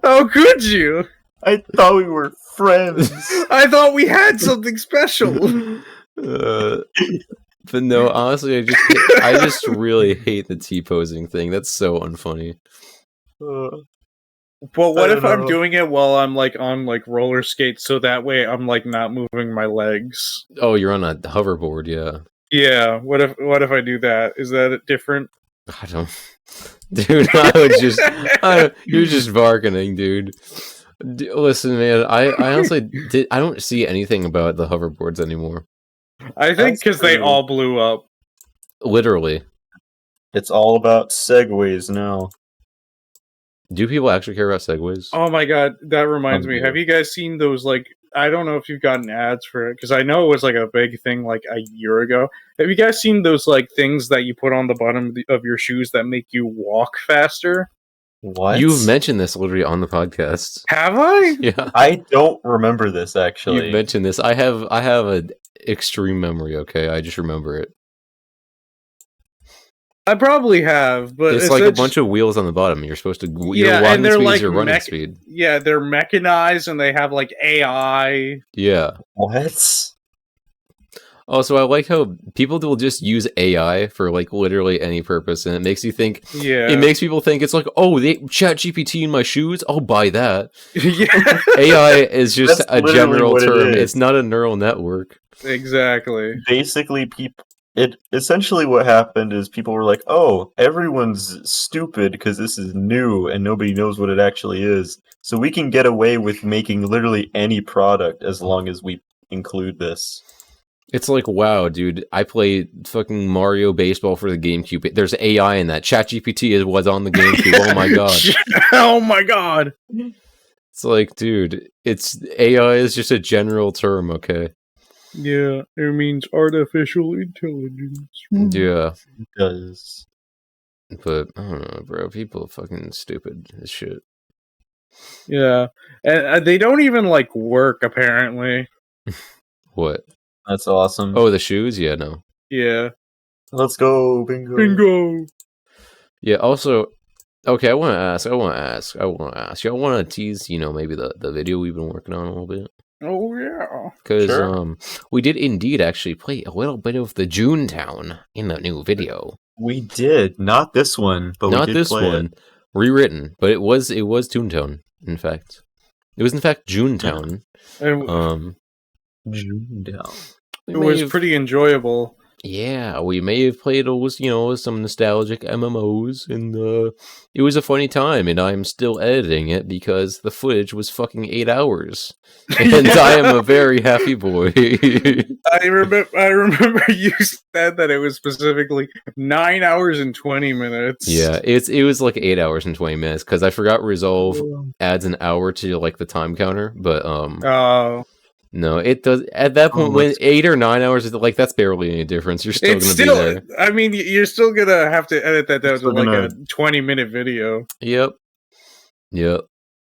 How could you? I thought we were friends. I thought we had something special. But no, honestly, I just really hate the T-posing thing. That's so unfunny. But what if I'm know. doing it while I'm like on like roller skates, so that way I'm like not moving my legs? Oh, you're on a hoverboard, yeah. Yeah. What if I do that? Is that different? I don't... Dude, I would just... you're just bargaining, dude. Listen, man, I honestly... I don't see anything about the hoverboards anymore. I think because they all blew up. Literally. It's all about segways now. Do people actually care about segways? Oh my god, that reminds me. Yeah. Have you guys seen those, like, I don't know if you've gotten ads for it, because I know it was like a big thing like a year ago. Have you guys seen those like things that you put on the bottom of your shoes that make you walk faster? What? You've mentioned this literally on the podcast. Have I? Yeah. I don't remember this actually. You've mentioned this. I have an extreme memory, okay? I just remember it. I probably have, but It's like a bunch of wheels on the bottom. You're supposed to... Your walking speed is your running speed. Yeah, they're mechanized and they have like AI. Yeah. What? Also, I like how people will just use AI for like literally any purpose, and it makes you think... Yeah. It makes people think it's like, oh, they chat GPT in my shoes? I'll buy that. Yeah. AI is just That's a literally general what it term. is. It's not a neural network. Exactly. Basically, essentially what happened is people were like, "Oh, everyone's stupid because this is new and nobody knows what it actually is. So we can get away with making literally any product as long as we include this." It's like, wow, dude, I played fucking Mario Baseball for the GameCube. There's AI in that. ChatGPT was on the GameCube. Oh my god. Oh my god. It's like, dude, AI is just a general term, okay? Yeah, it means artificial intelligence. Yeah. It does. But, I don't know, bro. People are fucking stupid as shit. Yeah, and they don't even like work apparently. What? That's awesome. Oh, the shoes? Yeah, no. Yeah. Let's go, bingo. Bingo. Yeah, also, okay, I want to ask. Y'all want to tease, maybe the video we've been working on a little bit? Oh yeah. Because Sure. we did indeed actually play a little bit of the Junetown in the new video. We did. Not this one, but Not we did this play one, it. rewritten, but it was Toontown. In fact, it was in fact Junetown. And Junetown. We it may was have- pretty enjoyable. Yeah, we may have played those, some nostalgic MMOs, and it was a funny time, and I'm still editing it because the footage was fucking 8 hours, and I am a very happy boy. I remember you said that it was specifically 9 hours and 20 minutes. Yeah, it was like 8 hours and 20 minutes because I forgot Resolve adds an hour to like the time counter, but Oh. no, it does. At that point, when 8 or 9 hours is like that's barely any difference. You're still It's gonna be there. I mean, you're still gonna have to edit that down to Still like gonna- a 20-minute video. Yep.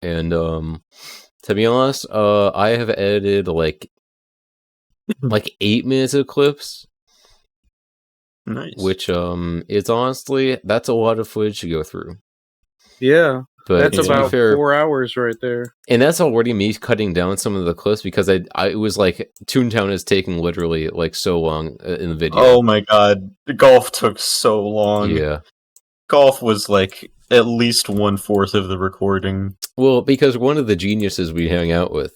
And to be honest, I have edited like like 8 minutes of clips, Nice. which is honestly that's a lot of footage to go through. Yeah, But that's to be about fair, 4 hours right there. and that's already me cutting down some of the clips because I it was like Toontown is taking literally like so long in the video. Oh my god, the golf took so long. Yeah. Golf was like at least 1/4 of the recording. Well, because one of the geniuses we hang out with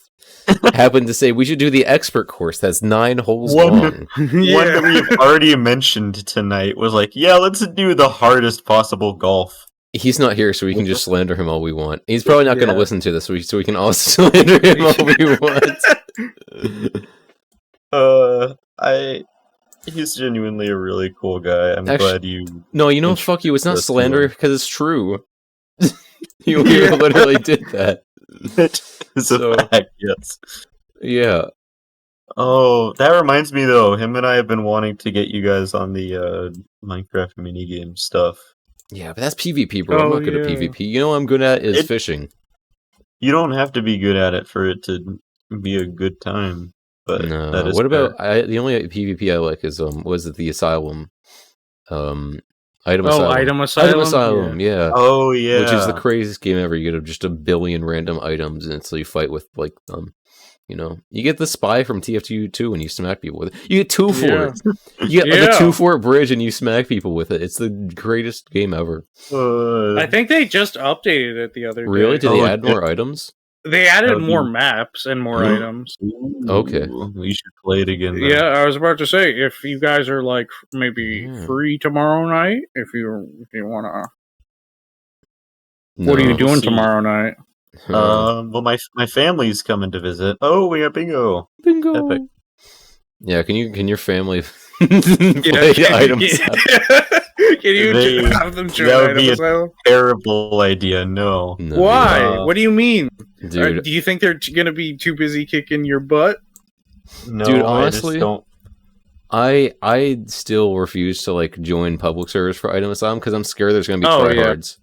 happened to say we should do the expert course that's 9 holes One- long. One that we've already mentioned tonight was like, yeah, let's do the hardest possible golf. He's not here, so we can just slander him all we want. He's probably not going to Yeah. listen to this, so we can all slander him all we want. He's genuinely a really cool guy. I'm Actually- glad you. No, you know, fuck you. It's not That's slander cool. because it's true. You literally did that. It's a So- fact, yes. Yeah. Oh, that reminds me though. Him and I have been wanting to get you guys on the Minecraft minigame stuff. Yeah, but that's PvP, bro. I'm Oh, not good at yeah. PvP. You know what I'm good at is It- fishing. You don't have to be good at it for it to be a good time. But No. that is What fair. about the only PvP I like is was it the Asylum? Item Oh, Asylum. Item Asylum? Item Asylum, yeah. Oh yeah, Which is the craziest game ever. You get just a billion random items, and so you fight with like you know, you get the spy from TF2 and you smack people with it. You get 2 for Yeah. it. You get like Yeah. a 2-fort bridge and you smack people with it. It's the greatest game ever. I think they just updated it the other day. Really? Did they Oh, add yeah. more items? They added That'd be- more maps and more Ooh. items. Okay. We should play it again. Then. Yeah, I was about to say, if you guys are like maybe Yeah. free tomorrow night, if you wanna, what are No. you doing see. tomorrow night? Well, my family's coming to visit. Oh, we got bingo. Bingo. Epic. Yeah, can your family play items? Can you They- have them join that would Item be a- Asylum? Terrible idea. No. No, Why? Uh, What do you mean? dude? Do you think they're gonna be too busy kicking your butt? No. Dude, I honestly- just don't. I still refuse to like join public service for Item Asylum because I'm scared there's gonna be Oh, yeah. tryhards.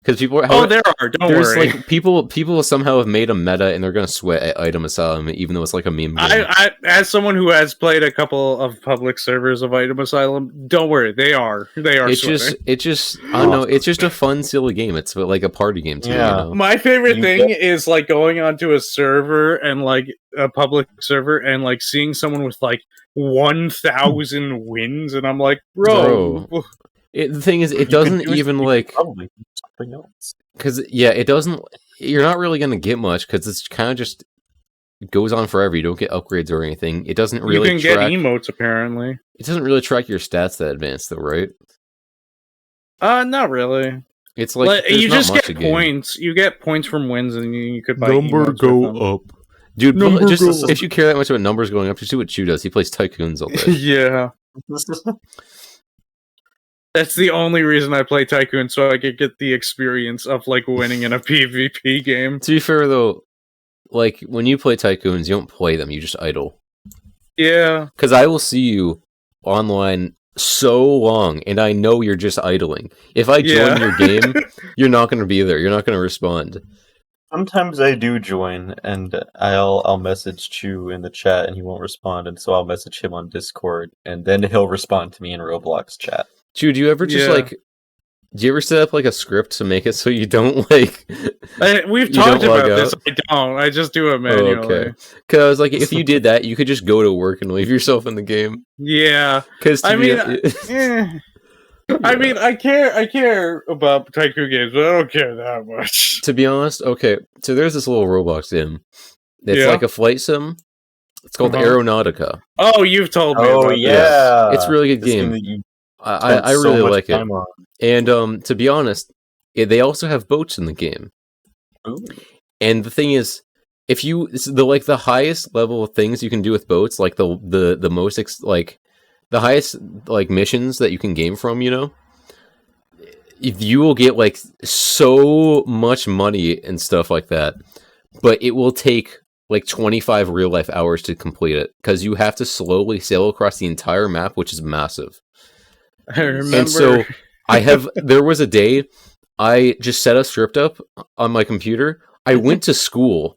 Because people are Oh, there are. Don't there's worry. like people somehow have made a meta and they're gonna sweat at Item Asylum even though it's like a meme game. I, as someone who has played a couple of public servers of Item Asylum, don't worry, they are. It's sweating. just I don't know. It's just a fun, silly game. It's like a party game too. Yeah. You know? My favorite You thing is like going onto a server and like a public server and like seeing someone with like 1,000 wins, and I'm like, bro. The thing is, You it could doesn't do even something- like probably something else. because it doesn't. You're not really gonna get much because it's kind of just it goes on forever. You don't get upgrades or anything. It doesn't really you can track. get emotes apparently. It doesn't really track your stats that advanced though, right? Not really. It's like there's you not just much get a game. points. You get points from wins, and you could buy emotes with them. up, dude. Number Just go if you care that much about numbers going up, just do what Chew does. He plays tycoons all day. Yeah, that's the only reason I play Tycoon, so I could get the experience of like winning in a PvP game. To be fair though, like when you play tycoons, you don't play them. You just idle. Yeah, Because I will see you online so long, and I know you're just idling. If I join Yeah. your game, you're not going to be there. You're not going to respond. Sometimes I do join, and I'll message Chew in the chat, and he won't respond, and so I'll message him on Discord, and then he'll respond to me in Roblox chat. Chew, do you ever just Yeah. like? Do you ever set up like a script to make it so you don't like? we've You talked don't log about this. out? I don't. I just do it manually. okay. Because like, if you did that, you could just go to work and leave yourself in the game. Yeah, Because I mean, I mean, I care about Tycoon games, but I don't care that much. to be honest, okay. So there's this little Roblox sim. It's Yeah. like a flight sim. It's called Uh-huh. Aeronautica. Oh, you've told me. Oh about yeah, It's a really good This game. that you I spent so really much like it. time on. And to be honest, they also have boats in the game. Ooh. And the thing is, if you the highest level of things you can do with boats, like the most like the highest like missions that you can game from, you know, if you will get like so much money and stuff like that, but it will take like 25 real life hours to complete it because you have to slowly sail across the entire map, which is massive. I remember. And so there was a day I just set a script up on my computer. I went to school.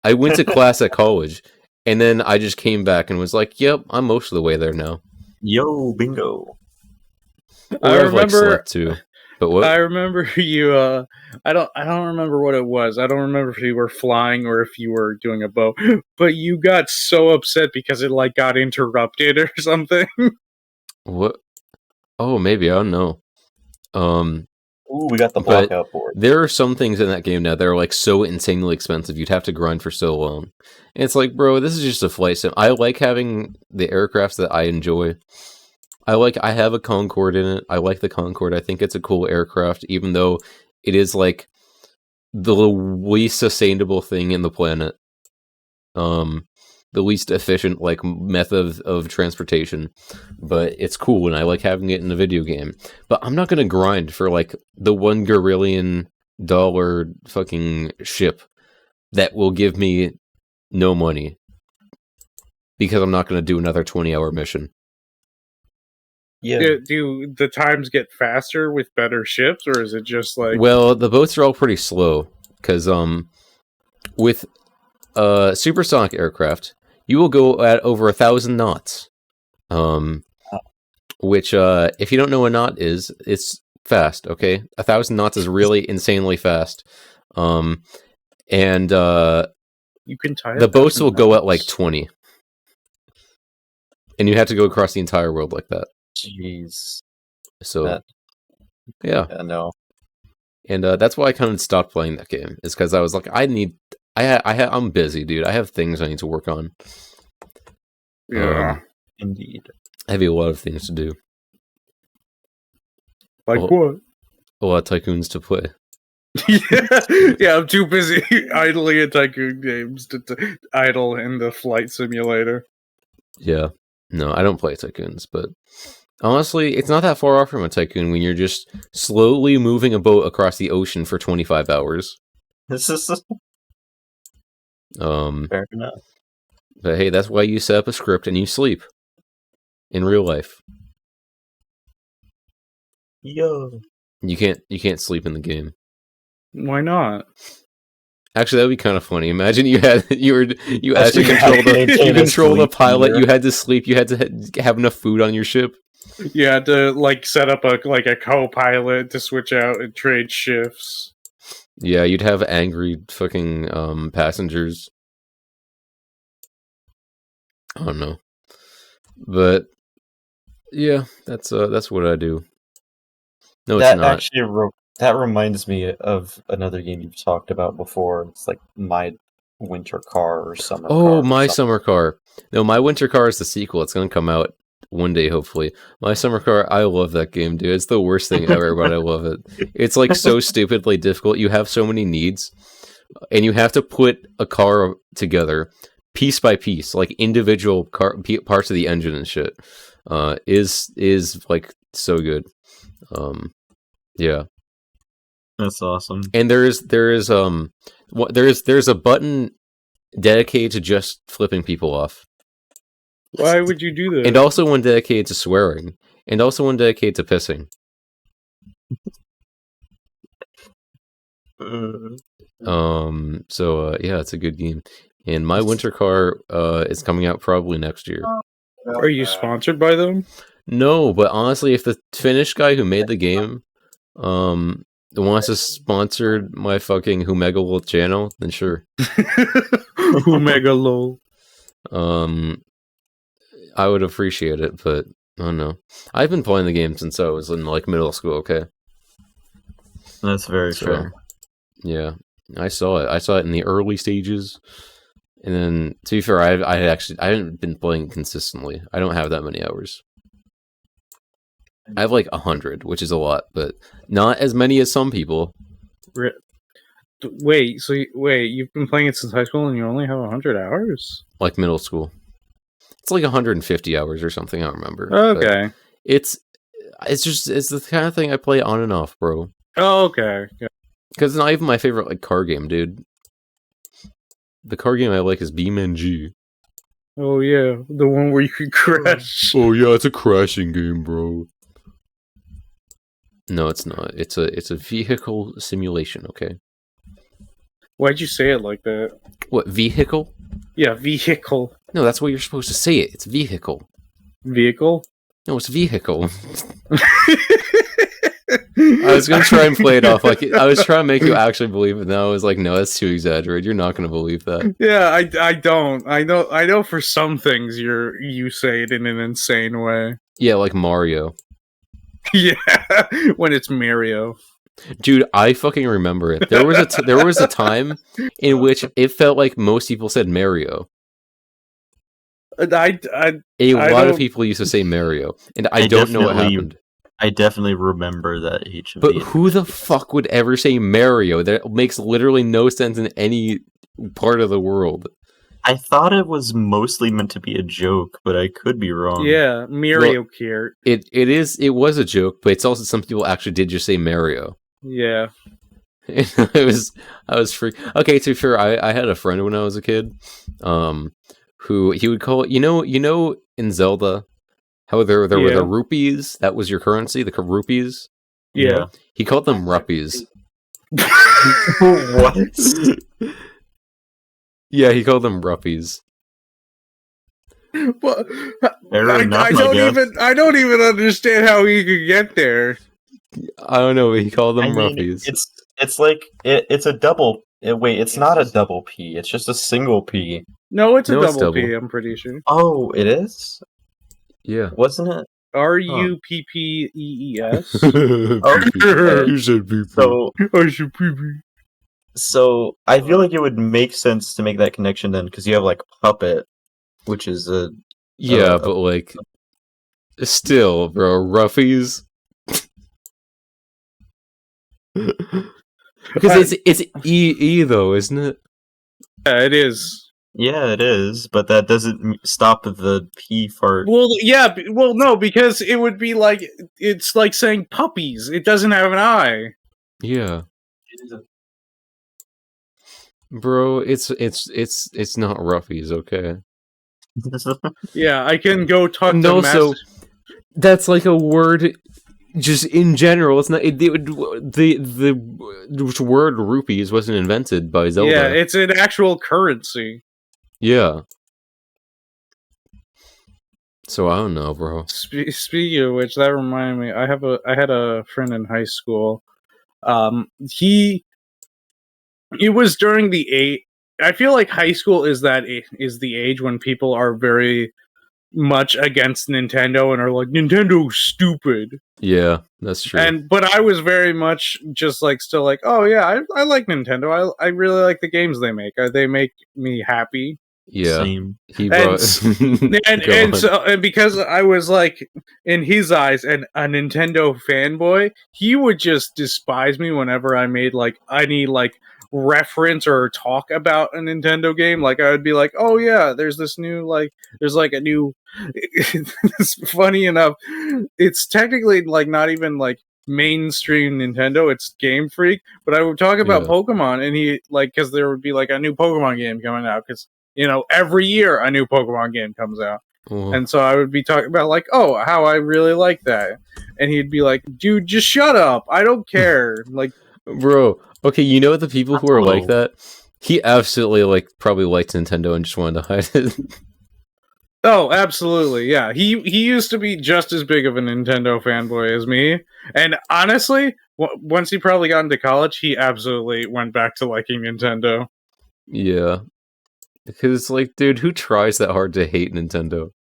I went to class at college And then I just came back and was like, "Yep, I'm most of the way there now." Yo, bingo. Or I I've like remember- slept too. But what? I remember you. I don't remember what it was. I don't remember if you were flying or if you were doing a bow. But you got so upset because it like got interrupted or something. What? Oh, maybe I don't know. Ooh, we got the But blockout board. there are some things in that game now that are like so insanely expensive. You'd have to grind for so long. And it's like, bro, this is just a flight sim. I like having the aircrafts that I enjoy. I have a Concorde in it. I like the Concorde. I think it's a cool aircraft, even though it is like the least sustainable thing in the planet. The least efficient like method of transportation. But it's cool and I like having it in a video game. But I'm not gonna grind for like the $1 gorillion fucking ship that will give me no money. Because I'm not gonna do another 20-hour mission. Yeah. Do the times get faster with better ships, or is it just like? Well, the boats are all pretty slow because with supersonic aircraft, you will go at over 1,000 knots. Which if you don't know what a knot is, it's fast. Okay, 1,000 knots is really insanely fast. And You can tie the boats 1,000 will go at knots. like 20, and you have to go across the entire world like that. Jeez. So That- yeah. No. And that's why I kind of stopped playing that game. Is because I was like, I'm busy, dude. I have things I need to work on. Yeah. Indeed. I have a lot of things to do. Like well- what? A lot of tycoons to play. Yeah, I'm too busy idling in tycoon games to idle in the flight simulator. Yeah. No, I don't play tycoons, but honestly, it's not that far off from a tycoon when you're just slowly moving a boat across the ocean for 25 hours. This is fair enough. But hey, that's why you set up a script and you sleep. In real life. Yo. You can't sleep in the game. Why not? Actually, that would be kind of funny. Imagine you actually Actually, you control the sleep pilot. meter. You had to sleep. You had to have enough food on your ship. You had to like set up a co-pilot to switch out and trade shifts. Yeah, you'd have angry fucking passengers. I don't know, but yeah, that's what I do. No, it's That not. actually that reminds me of another game you've talked about before. It's like My Winter Car or Summer Car. Oh, or My something. Summer Car. No, My Winter Car is the sequel. It's gonna come out one day, hopefully. My Summer Car. I love that game, dude. It's the worst thing ever, but I love it. It's like so stupidly difficult. You have so many needs, and you have to put a car together piece by piece, like individual parts of the engine and shit. Is like so good. Yeah. That's awesome. And there's a button dedicated to just flipping people off, Why would you do that? and also one dedicated to swearing, and also one dedicated to pissing. So yeah, it's a good game. And My Winter Car is coming out probably next year. Are you sponsored by them? No, but honestly, if the Finnish guy who made the game wants to sponsor my fucking Humegalo channel, then sure. Omega lol. I would appreciate it, but I don't know. I've been playing the game since I was in like middle school. Okay, That's very So, fair. yeah, I saw it. I saw it in the early stages, and then to be fair, I haven't been playing consistently. I don't have that many hours. I have like 100, which is a lot, but not as many as some people. Wait, you've been playing it since high school and you only have 100 hours? Like middle school. It's like 150 hours or something. I don't remember. but Okay. it's the kind of thing I play on and off, bro. Oh, okay. Yeah. Because it's not even my favorite like car game, dude. The car game I like is BeamNG. Oh, yeah. The one where you can crash. Oh yeah, it's a crashing game, bro. No, it's not. It's a vehicle simulation. Okay. Why'd you say it like that? What vehicle? Yeah, vehicle. No, that's what you're supposed to say it. It's vehicle. Vehicle? No, it's vehicle. I was gonna try and play it off like I was trying to make you actually believe it. Now I was like, no, that's too exaggerated. You're not gonna believe that. Yeah, I don't. I know for some things you say it in an insane way. Yeah, like Mario. Yeah, when it's Mario. Dude, I fucking remember it. There was a time in which it felt like most people said Mario. A lot of people used to say Mario, and I don't know what happened. I definitely remember that HMV. But who the fuck would ever say Mario? That makes literally no sense in any part of the world. I thought it was mostly meant to be a joke, but I could be wrong. Yeah, Mario Kart. It was a joke, but it's also some people actually did just say Mario. Yeah. I was free. Okay, to be fair, I had a friend when I was a kid, who he would call, you know in Zelda, how there were the rupees, that was your currency, the rupees? Yeah. He called them ruppies. What? Yeah, he called them ruppies. Well, I don't even understand how he could get there. I don't know, but he called them ruppies. It's like it's a double. Wait, it's not a double P. It's just a single P. No, it's a No, it's double double. P. I'm pretty sure. Oh, it is. Yeah. Wasn't it? RUPPEES. You said PP. So I should PP. So I feel like it would make sense to make that connection then, because you have like Puppet, which is a but like, still, bro, ruffies. Because it's E though, isn't it? Yeah, it is. Yeah, it is, but that doesn't stop the P fart. Well, yeah, well, no, because it would be like it's like saying puppies. It doesn't have an I. Yeah. Bro, it's not ruffies, okay? Yeah, I can go talk No, to so that's like a word just in general. It's not the word rupees wasn't invented by Zelda. Yeah, it's an actual currency. Yeah. So I don't know, bro. Speaking of which, that reminded me. I had a friend in high school. It was during the age. I feel like high school is the age when people are very much against Nintendo and are like, Nintendo's stupid. Yeah, that's true. But I was very much just like still like, oh yeah, I like Nintendo. I really like the games they make. They make me happy. Yeah, Same. he brought and because I was like in his eyes a Nintendo fanboy, he would just despise me whenever I made like any like reference or talk about a Nintendo game. Like I would be like, oh yeah, there's this new there's like a new. It's funny enough, it's technically like not even like mainstream Nintendo, it's Game Freak, but I would talk about Pokemon, and he like, because there would be like a new Pokemon game coming out, because every year a new Pokemon game comes out. And so I would be talking about like, oh, how I really like that, and he'd be like, dude, just shut up, I don't care. Like, bro, okay, the people who are like that, he absolutely like probably liked Nintendo and just wanted to hide it. Oh, absolutely, yeah. He used to be just as big of a Nintendo fanboy as me, and honestly, once he probably got into college, he absolutely went back to liking Nintendo. Yeah, because it's like, dude, who tries that hard to hate Nintendo?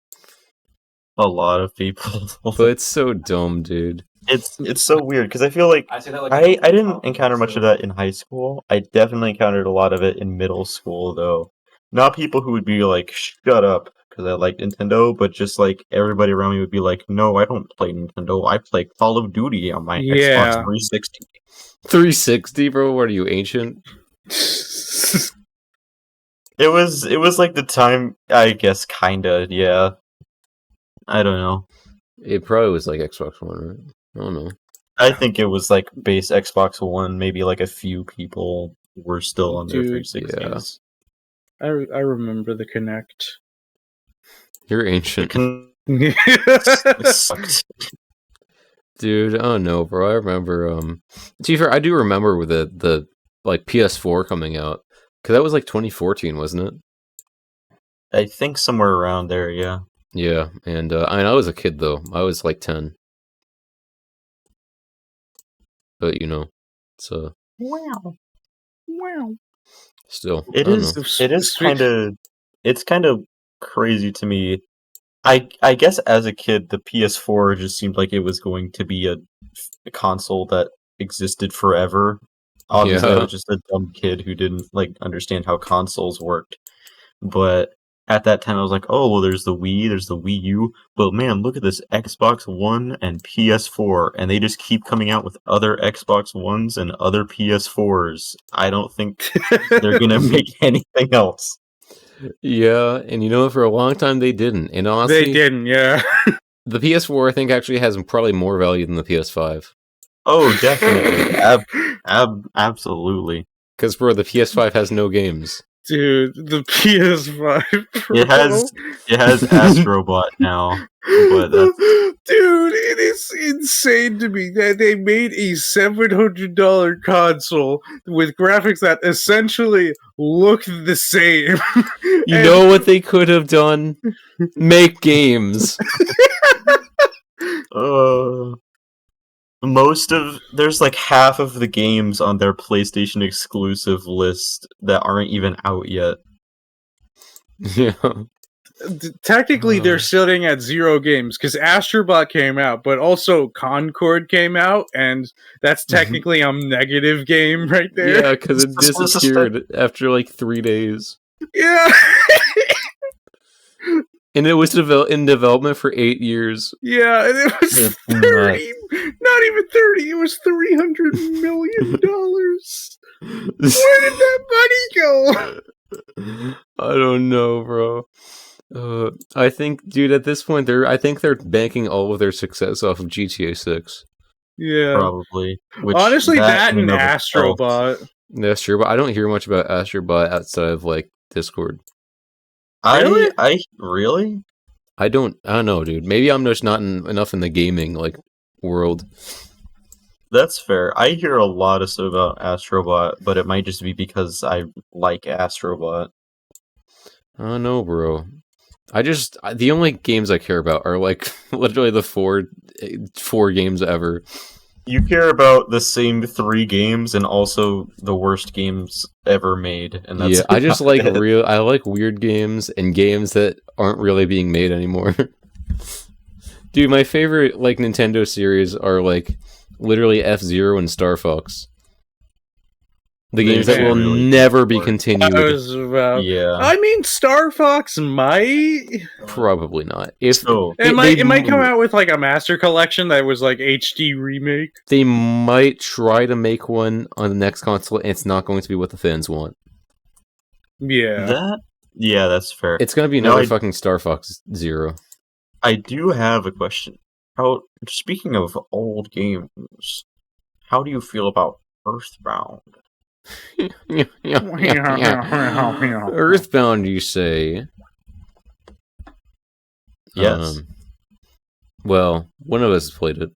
A lot of people. But it's so dumb, dude. It's so weird, because I feel like I didn't encounter much of that in high school. I definitely encountered a lot of it in middle school, though. Not people who would be like, shut up, because I like Nintendo, but just like everybody around me would be like, no, I don't play Nintendo, I play Call of Duty on my Xbox 360. 360, bro? What are you, ancient? It was like the time, I guess, kinda, yeah. I don't know. It probably was like Xbox One, right? I don't know. I think it was like base Xbox One, maybe like a few people were still on their 360s. Yeah. I remember the Kinect. You're ancient. It sucked. Dude, I don't know, bro. I remember, to be fair, I do remember with the like PS4 coming out, because that was like 2014, wasn't it? I think somewhere around there, yeah. Yeah, and I mean, I was a kid though. I was like 10, but it's Wow. still. It I don't is. know. It is It's kind of crazy to me. I guess as a kid, the PS4 just seemed like it was going to be a console that existed forever. Obviously, I Yeah. was just a dumb kid who didn't understand how consoles worked. But at that time, I was like, oh, well, there's the Wii, there's the Wii U. But man, look at this Xbox One and PS4, and they just keep coming out with other Xbox Ones and other PS4s. I don't think they're gonna make anything else. Yeah, and for a long time they didn't. And honestly, They didn't, yeah. the PS4 I think actually has probably more value than the PS5. Oh, definitely, absolutely. Because bro, the PS5 has no games. Dude, the PS5 Pro. It has Astrobot now, but that's... Dude, it is insane to me that they made a $700 console with graphics that essentially look the same. You know what they could have done? Make games. There's like half of the games on their PlayStation exclusive list that aren't even out yet. Yeah. Technically, they're sitting at 0 games because Astrobot came out, but also Concord came out, and that's technically a negative game right there. Yeah, because it disappeared after like 3 days. Yeah. And it was in development for 8 years. Yeah, and it was 30, not even 30, it was $300 million. Where did that money go? I don't know, bro. I think, dude, at this point, I think they're banking all of their success off of GTA 6. Yeah. Probably. Honestly, that and Astrobot. That's true, but I don't hear much about Astrobot outside of, like, Discord. Really? I don't know, dude. Maybe I'm just not enough in the gaming, like, world. That's fair. I hear a lot of stuff about Astrobot, but it might just be because I like Astrobot. I don't know, bro. The only games I care about are, like, literally the four games ever. You care about the same 3 games and also the worst games ever made, and that's I just like I like weird games and games that aren't really being made anymore. Dude, my favorite like Nintendo series are like literally F-Zero and Star Fox. The games that will never be continued. I mean, Star Fox might. Probably not. It might come out with like a master collection that was like HD remake. They might try to make one on the next console, and it's not going to be what the fans want. Yeah. That's fair. It's going to be another fucking Star Fox Zero. I do have a question. Speaking of old games, how do you feel about Earthbound? Earthbound, you say? Yes. Well, one of us played it.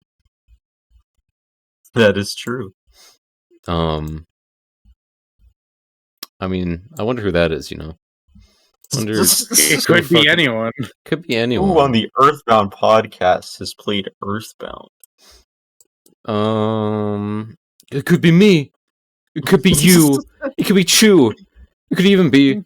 That is true. I mean, I wonder who that is, It could be anyone. Could be anyone. Who on the Earthbound podcast has played Earthbound? It could be me. It could be you. It could be Chew. It could even be.